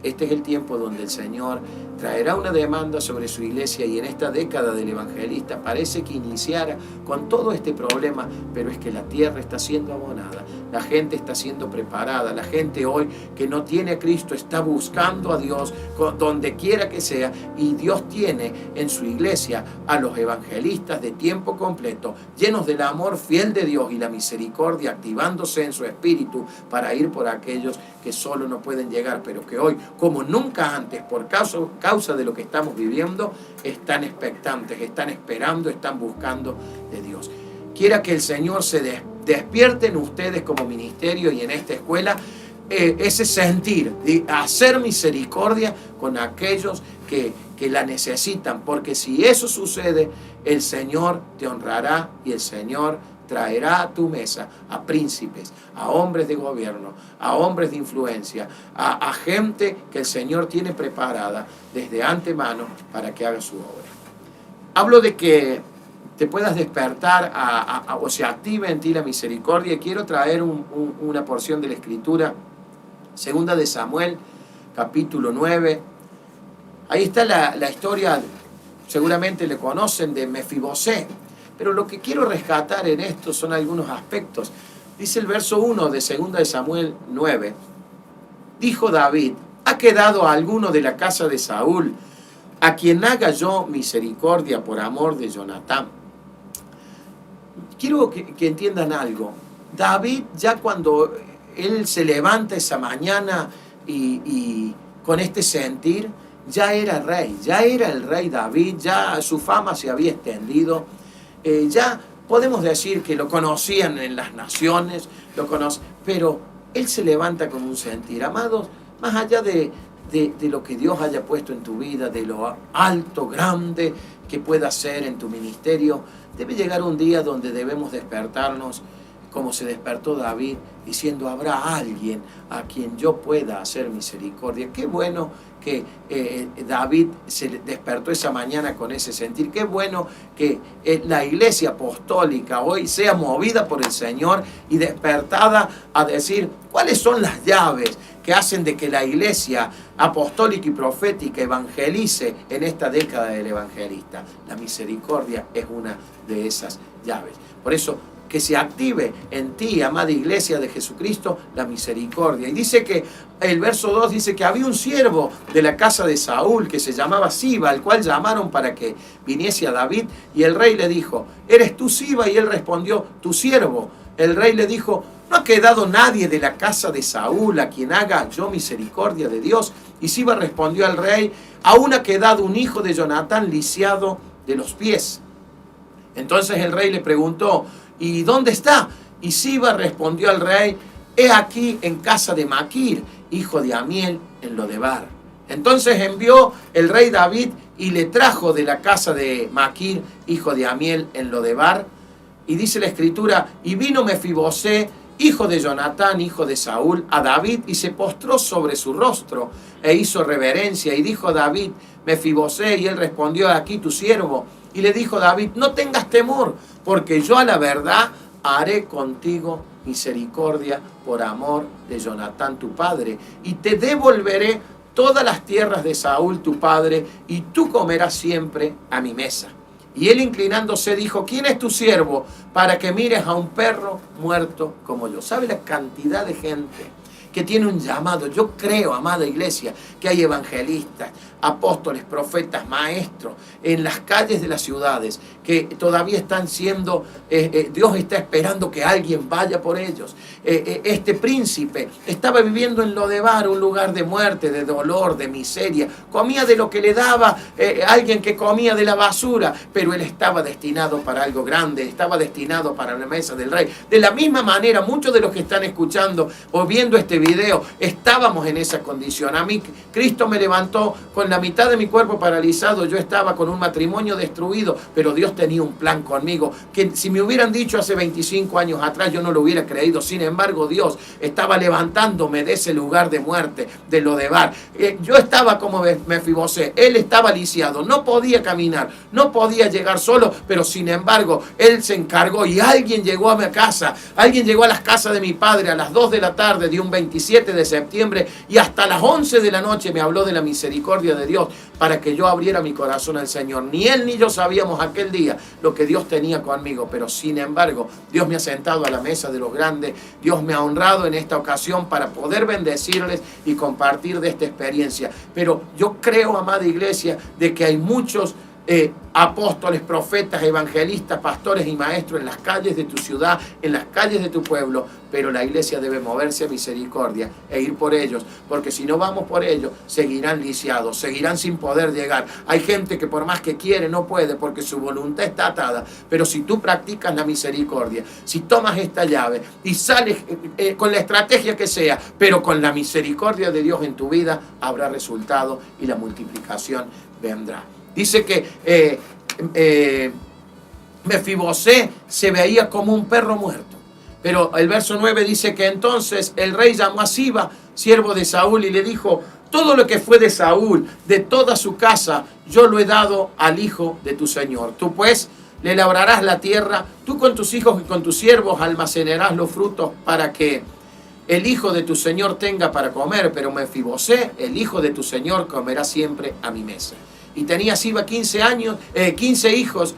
Este es el tiempo donde el Señor traerá una demanda sobre su iglesia, y en esta década del evangelista parece que iniciara con todo este problema, pero es que la tierra está siendo abonada, la gente está siendo preparada, la gente hoy que no tiene a Cristo está buscando a Dios donde quiera que sea, y Dios tiene en su iglesia a los evangelistas de tiempo completo, llenos del amor fiel de Dios y la misericordia activándose en su espíritu para ir por aquellos que solo no pueden llegar, pero que hoy, como nunca antes, por causa de lo que estamos viviendo, están expectantes, están esperando, están buscando de Dios. Quiera que el Señor se despierte en ustedes como ministerio y en esta escuela ese sentir de hacer misericordia con aquellos que la necesitan, porque si eso sucede, el Señor te honrará y el Señor traerá a tu mesa a príncipes, a hombres de gobierno, a hombres de influencia, a gente que el Señor tiene preparada desde antemano para que haga su obra. Hablo de que te puedas despertar o se active en ti la misericordia. Quiero traer una porción de la Escritura, segunda de Samuel, capítulo 9. Ahí está la historia, seguramente le conocen, de Mefibosé. Pero lo que quiero rescatar en esto son algunos aspectos. Dice el verso 1 de 2 de Samuel 9. Dijo David: ¿ha quedado alguno de la casa de Saúl a quien haga yo misericordia por amor de Jonatán? Quiero que entiendan algo. David, ya cuando él se levanta esa mañana y con este sentir, ya era rey, ya era el rey David, ya su fama se había extendido. Ya podemos decir que lo conocían en las naciones, pero él se levanta con un sentir. Amados, más allá de lo que Dios haya puesto en tu vida, de lo alto, grande que pueda ser en tu ministerio, debe llegar un día donde debemos despertarnos como se despertó David, diciendo: habrá alguien a quien yo pueda hacer misericordia. Qué bueno que David se despertó esa mañana con ese sentir. Qué bueno que la iglesia apostólica hoy sea movida por el Señor y despertada a decir cuáles son las llaves que hacen de que la iglesia apostólica y profética evangelice en esta década del evangelista. La misericordia es una de esas llaves. Por eso, que se active en ti, amada iglesia de Jesucristo, la misericordia. Y dice que el verso 2 dice que había un siervo de la casa de Saúl que se llamaba Siba, al cual llamaron para que viniese a David, y el rey le dijo: ¿eres tú Siba? Y él respondió: tu siervo. El rey le dijo: ¿no ha quedado nadie de la casa de Saúl a quien haga yo misericordia de Dios? Y Siba respondió al rey: aún ha quedado un hijo de Jonatán lisiado de los pies. Entonces el rey le preguntó: ¿y dónde está? Y Siba respondió al rey: he aquí en casa de Maquir, hijo de Amiel, en Lodebar. Entonces envió el rey David y le trajo de la casa de Maquir, hijo de Amiel, en Lodebar. Y dice la escritura: y vino Mefibosé, hijo de Jonatán, hijo de Saúl, a David, y se postró sobre su rostro e hizo reverencia. Y dijo David: Mefibosé. Y él respondió: aquí tu siervo. Y le dijo David: no tengas temor, porque yo a la verdad haré contigo misericordia por amor de Jonatán tu padre, y te devolveré todas las tierras de Saúl tu padre, y tú comerás siempre a mi mesa. Y él, inclinándose, dijo: ¿quién es tu siervo para que mires a un perro muerto como yo? ¿Sabe la cantidad de gente que tiene un llamado? Yo creo, amada iglesia, que hay evangelistas, apóstoles, profetas, maestros en las calles de las ciudades que todavía están siendo, Dios está esperando que alguien vaya por ellos. Este príncipe estaba viviendo en Lodebar, un lugar de muerte, de dolor, de miseria. Comía de lo que le daba alguien que comía de la basura, pero él estaba destinado para algo grande, estaba destinado para la mesa del rey. De la misma manera, muchos de los que están escuchando o viendo este video, estábamos en esa condición. A mí Cristo me levantó con la mitad de mi cuerpo paralizado. Yo estaba con un matrimonio destruido, pero Dios tenía un plan conmigo, que si me hubieran dicho hace 25 años atrás, yo no lo hubiera creído. Sin embargo, Dios estaba levantándome de ese lugar de muerte, de Lodebar. Yo estaba como Mefibosé, él estaba lisiado, no podía caminar, no podía llegar solo, pero sin embargo, él se encargó, y alguien llegó a mi casa, alguien llegó a las casas de mi padre a las 2 de la tarde de un 27 de septiembre, y hasta las 11 de la noche me habló de la misericordia de Dios para que yo abriera mi corazón al Señor. Ni él ni yo sabíamos aquel día lo que Dios tenía conmigo, pero sin embargo, Dios me ha sentado a la mesa de los grandes. Dios me ha honrado en esta ocasión para poder bendecirles y compartir de esta experiencia. Pero yo creo, amada iglesia, de que hay muchos apóstoles, profetas, evangelistas, pastores y maestros en las calles de tu ciudad, en las calles de tu pueblo, pero la iglesia debe moverse a misericordia e ir por ellos, porque si no vamos por ellos, seguirán lisiados, seguirán sin poder llegar. Hay gente que por más que quiere no puede, porque su voluntad está atada, pero si tú practicas la misericordia, si tomas esta llave y sales con la estrategia que sea, pero con la misericordia de Dios en tu vida, habrá resultado y la multiplicación vendrá. Dice que Mefibosé se veía como un perro muerto. Pero el verso 9 dice que entonces el rey llamó a Siba, siervo de Saúl, y le dijo: todo lo que fue de Saúl, de toda su casa, yo lo he dado al hijo de tu señor. Tú pues le labrarás la tierra, tú con tus hijos y con tus siervos almacenarás los frutos para que el hijo de tu señor tenga para comer, pero Mefibosé, el hijo de tu señor, comerá siempre a mi mesa. Y tenía Siba 15 hijos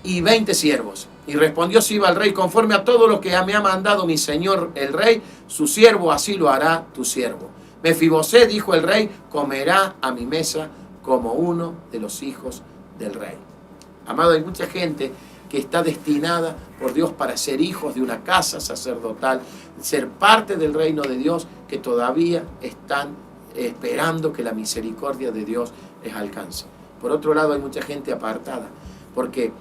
y 20 siervos. Y respondió Siba al rey: conforme a todo lo que me ha mandado mi señor el rey, su siervo así lo hará tu siervo. Mefibosé, dijo el rey, comerá a mi mesa como uno de los hijos del rey. Amado, hay mucha gente que está destinada por Dios para ser hijos de una casa sacerdotal, ser parte del reino de Dios, que todavía están esperando que la misericordia de Dios les alcance. Por otro lado, hay mucha gente apartada, porque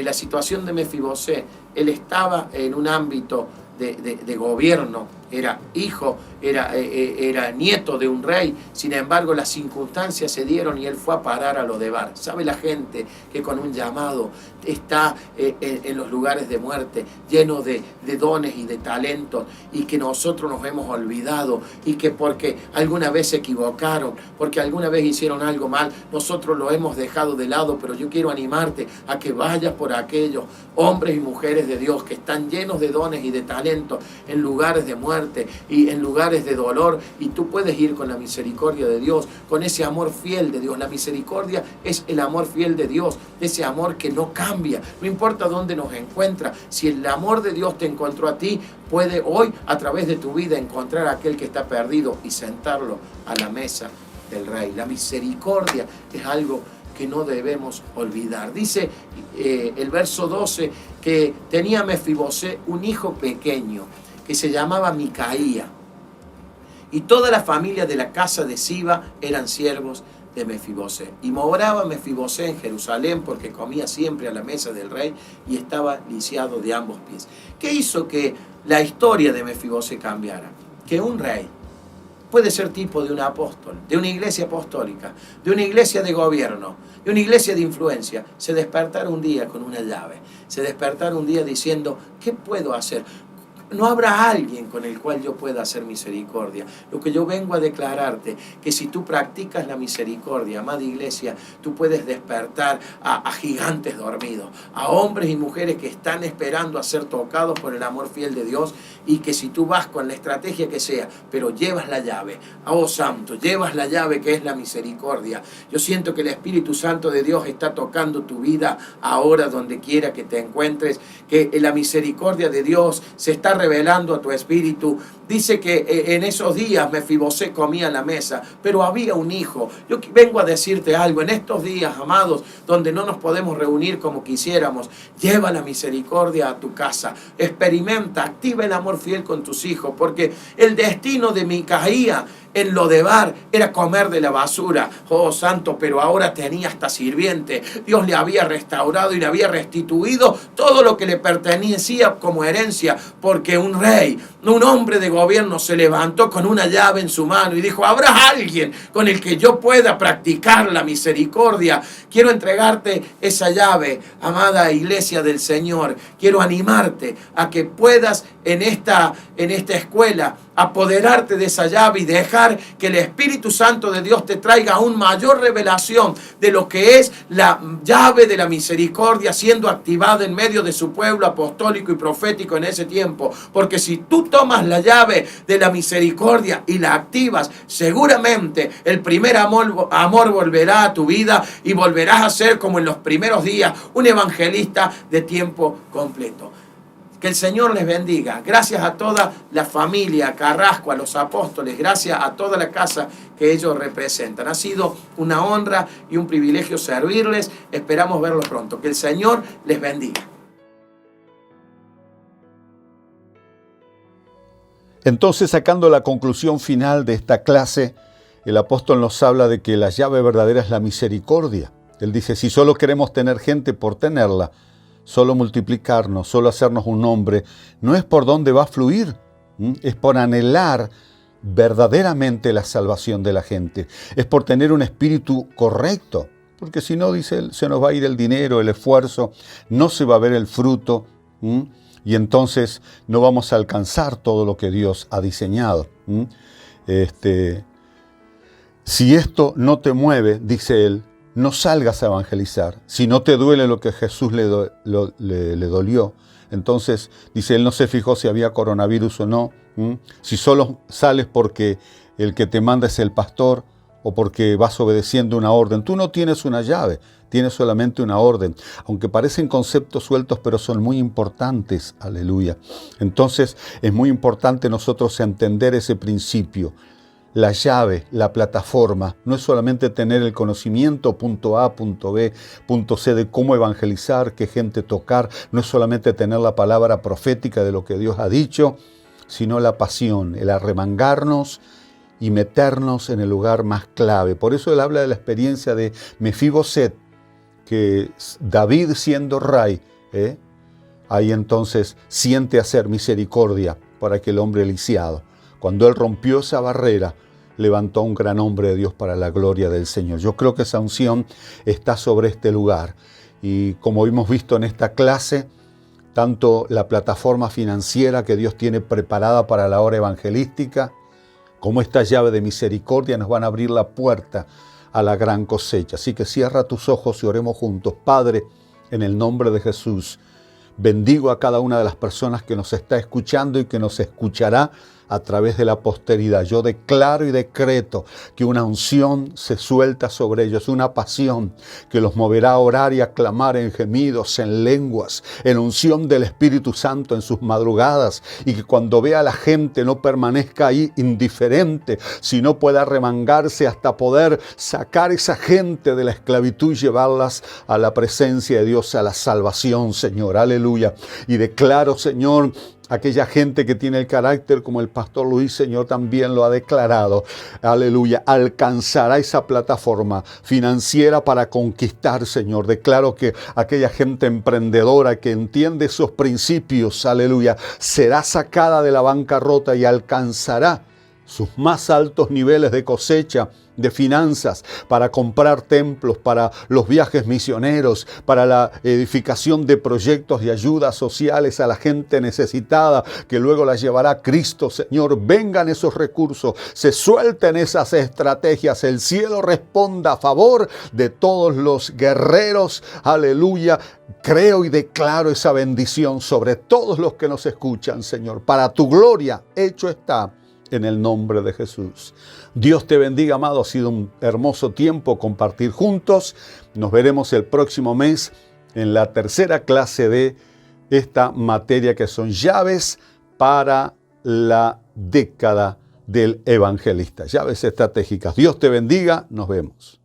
la situación de Mefibosé, él estaba en un ámbito de gobierno, era hijo, era nieto de un rey. Sin embargo, las circunstancias se dieron y él fue a parar a Lodebar. ¿Sabe la gente que con un llamado está en los lugares de muerte, lleno de dones y de talentos, y que nosotros nos hemos olvidado, y que porque alguna vez se equivocaron, porque alguna vez hicieron algo mal, nosotros lo hemos dejado de lado? Pero yo quiero animarte a que vayas por aquellos hombres y mujeres de Dios que están llenos de dones y de talentos en lugares de muerte, muerte y en lugares de dolor, y tú puedes ir con la misericordia de Dios, con ese amor fiel de Dios. La misericordia es el amor fiel de Dios, ese amor que no cambia, no importa dónde nos encuentra. Si el amor de Dios te encontró a ti, puede hoy a través de tu vida encontrar a aquel que está perdido y sentarlo a la mesa del Rey. La misericordia es algo que no debemos olvidar. Dice el verso 12 que tenía Mefibosé un hijo pequeño que se llamaba Micaía, y toda la familia de la casa de Siba eran siervos de Mefibosé. Y moraba Mefibosé en Jerusalén porque comía siempre a la mesa del rey y estaba lisiado de ambos pies. ¿Qué hizo que la historia de Mefibosé cambiara? Que un rey puede ser tipo de un apóstol, de una iglesia apostólica, de una iglesia de gobierno, de una iglesia de influencia, se despertara un día con una llave, se despertara un día diciendo, ¿qué puedo hacer? No habrá alguien con el cual yo pueda hacer misericordia. Lo que yo vengo a declararte, que si tú practicas la misericordia, amada iglesia, tú puedes despertar a gigantes dormidos, a hombres y mujeres que están esperando a ser tocados por el amor fiel de Dios, y que si tú vas con la estrategia que sea, pero llevas la llave, oh santo, llevas la llave que es la misericordia. Yo siento que el Espíritu Santo de Dios está tocando tu vida ahora donde quiera que te encuentres, que la misericordia de Dios se está revelando a tu espíritu. Dice que en esos días Mefibosé comía en la mesa, pero había un hijo. Yo vengo a decirte algo, en estos días, amados, donde no nos podemos reunir como quisiéramos, lleva la misericordia a tu casa, experimenta, activa el amor fiel con tus hijos, porque el destino de Micaía en Lodebar era comer de la basura, oh santo, pero ahora tenía hasta sirviente. Dios le había restaurado y le había restituido todo lo que le pertenecía como herencia, porque un rey, un hombre de gobierno se levantó con una llave en su mano y dijo, ¿habrá alguien con el que yo pueda practicar la misericordia? Quiero entregarte esa llave, amada iglesia del Señor. Quiero animarte a que puedas en esta escuela apoderarte de esa llave y dejar que el Espíritu Santo de Dios te traiga aún mayor revelación de lo que es la llave de la misericordia siendo activada en medio de su pueblo apostólico y profético en ese tiempo. Porque si tú tomas la llave de la misericordia y la activas, seguramente el primer amor volverá a tu vida y volverás a ser, como en los primeros días, un evangelista de tiempo completo. Que el Señor les bendiga. Gracias a toda la familia, a Carrasco, a los apóstoles, gracias a toda la casa que ellos representan. Ha sido una honra y un privilegio servirles. Esperamos verlos pronto. Que el Señor les bendiga. Entonces, sacando la conclusión final de esta clase, el apóstol nos habla de que la llave verdadera es la misericordia. Él dice, si solo queremos tener gente por tenerla, solo multiplicarnos, solo hacernos un nombre, no es por dónde va a fluir, es por anhelar verdaderamente la salvación de la gente, es por tener un espíritu correcto, porque si no, dice él, se nos va a ir el dinero, el esfuerzo, no se va a ver el fruto, y entonces no vamos a alcanzar todo lo que Dios ha diseñado. Si esto no te mueve, dice él, no salgas a evangelizar. Si no te duele lo que Jesús le dolió, entonces, dice, él no se fijó si había coronavirus o no. Si solo sales porque el que te manda es el pastor o porque vas obedeciendo una orden. Tú no tienes una llave, tienes solamente una orden. Aunque parecen conceptos sueltos, pero son muy importantes. Aleluya. Entonces, es muy importante nosotros entender ese principio. La llave, la plataforma, no es solamente tener el conocimiento, punto A, punto B, punto C, de cómo evangelizar, qué gente tocar, no es solamente tener la palabra profética de lo que Dios ha dicho, sino la pasión, el arremangarnos y meternos en el lugar más clave. Por eso él habla de la experiencia de Mefiboset, que David siendo rey, ahí entonces siente hacer misericordia para aquel hombre lisiado. Cuando él rompió esa barrera, levantó un gran hombre de Dios para la gloria del Señor. Yo creo que esa unción está sobre este lugar. Y como hemos visto en esta clase, tanto la plataforma financiera que Dios tiene preparada para la hora evangelística, como esta llave de misericordia nos van a abrir la puerta a la gran cosecha. Así que cierra tus ojos y oremos juntos. Padre, en el nombre de Jesús, bendigo a cada una de las personas que nos está escuchando y que nos escuchará a través de la posteridad. Yo declaro y decreto que una unción se suelta sobre ellos, una pasión que los moverá a orar y a clamar en gemidos, en lenguas, en unción del Espíritu Santo en sus madrugadas, y que cuando vea a la gente no permanezca ahí indiferente, sino pueda remangarse hasta poder sacar esa gente de la esclavitud y llevarlas a la presencia de Dios, a la salvación, Señor. Aleluya. Y declaro, Señor, aquella gente que tiene el carácter como el pastor Luis, Señor, también lo ha declarado. Aleluya. Alcanzará esa plataforma financiera para conquistar, Señor. Declaro que aquella gente emprendedora que entiende esos principios, aleluya, será sacada de la bancarrota y alcanzará sus más altos niveles de cosecha, de finanzas, para comprar templos, para los viajes misioneros, para la edificación de proyectos de ayudas sociales a la gente necesitada, que luego la llevará a Cristo, Señor. Vengan esos recursos, se suelten esas estrategias, el cielo responda a favor de todos los guerreros, aleluya. Creo y declaro esa bendición sobre todos los que nos escuchan, Señor. Para tu gloria, hecho está. En el nombre de Jesús. Dios te bendiga, amado. Ha sido un hermoso tiempo compartir juntos. Nos veremos el próximo mes en la tercera clase de esta materia, que son llaves para la década del evangelista. Llaves estratégicas. Dios te bendiga. Nos vemos.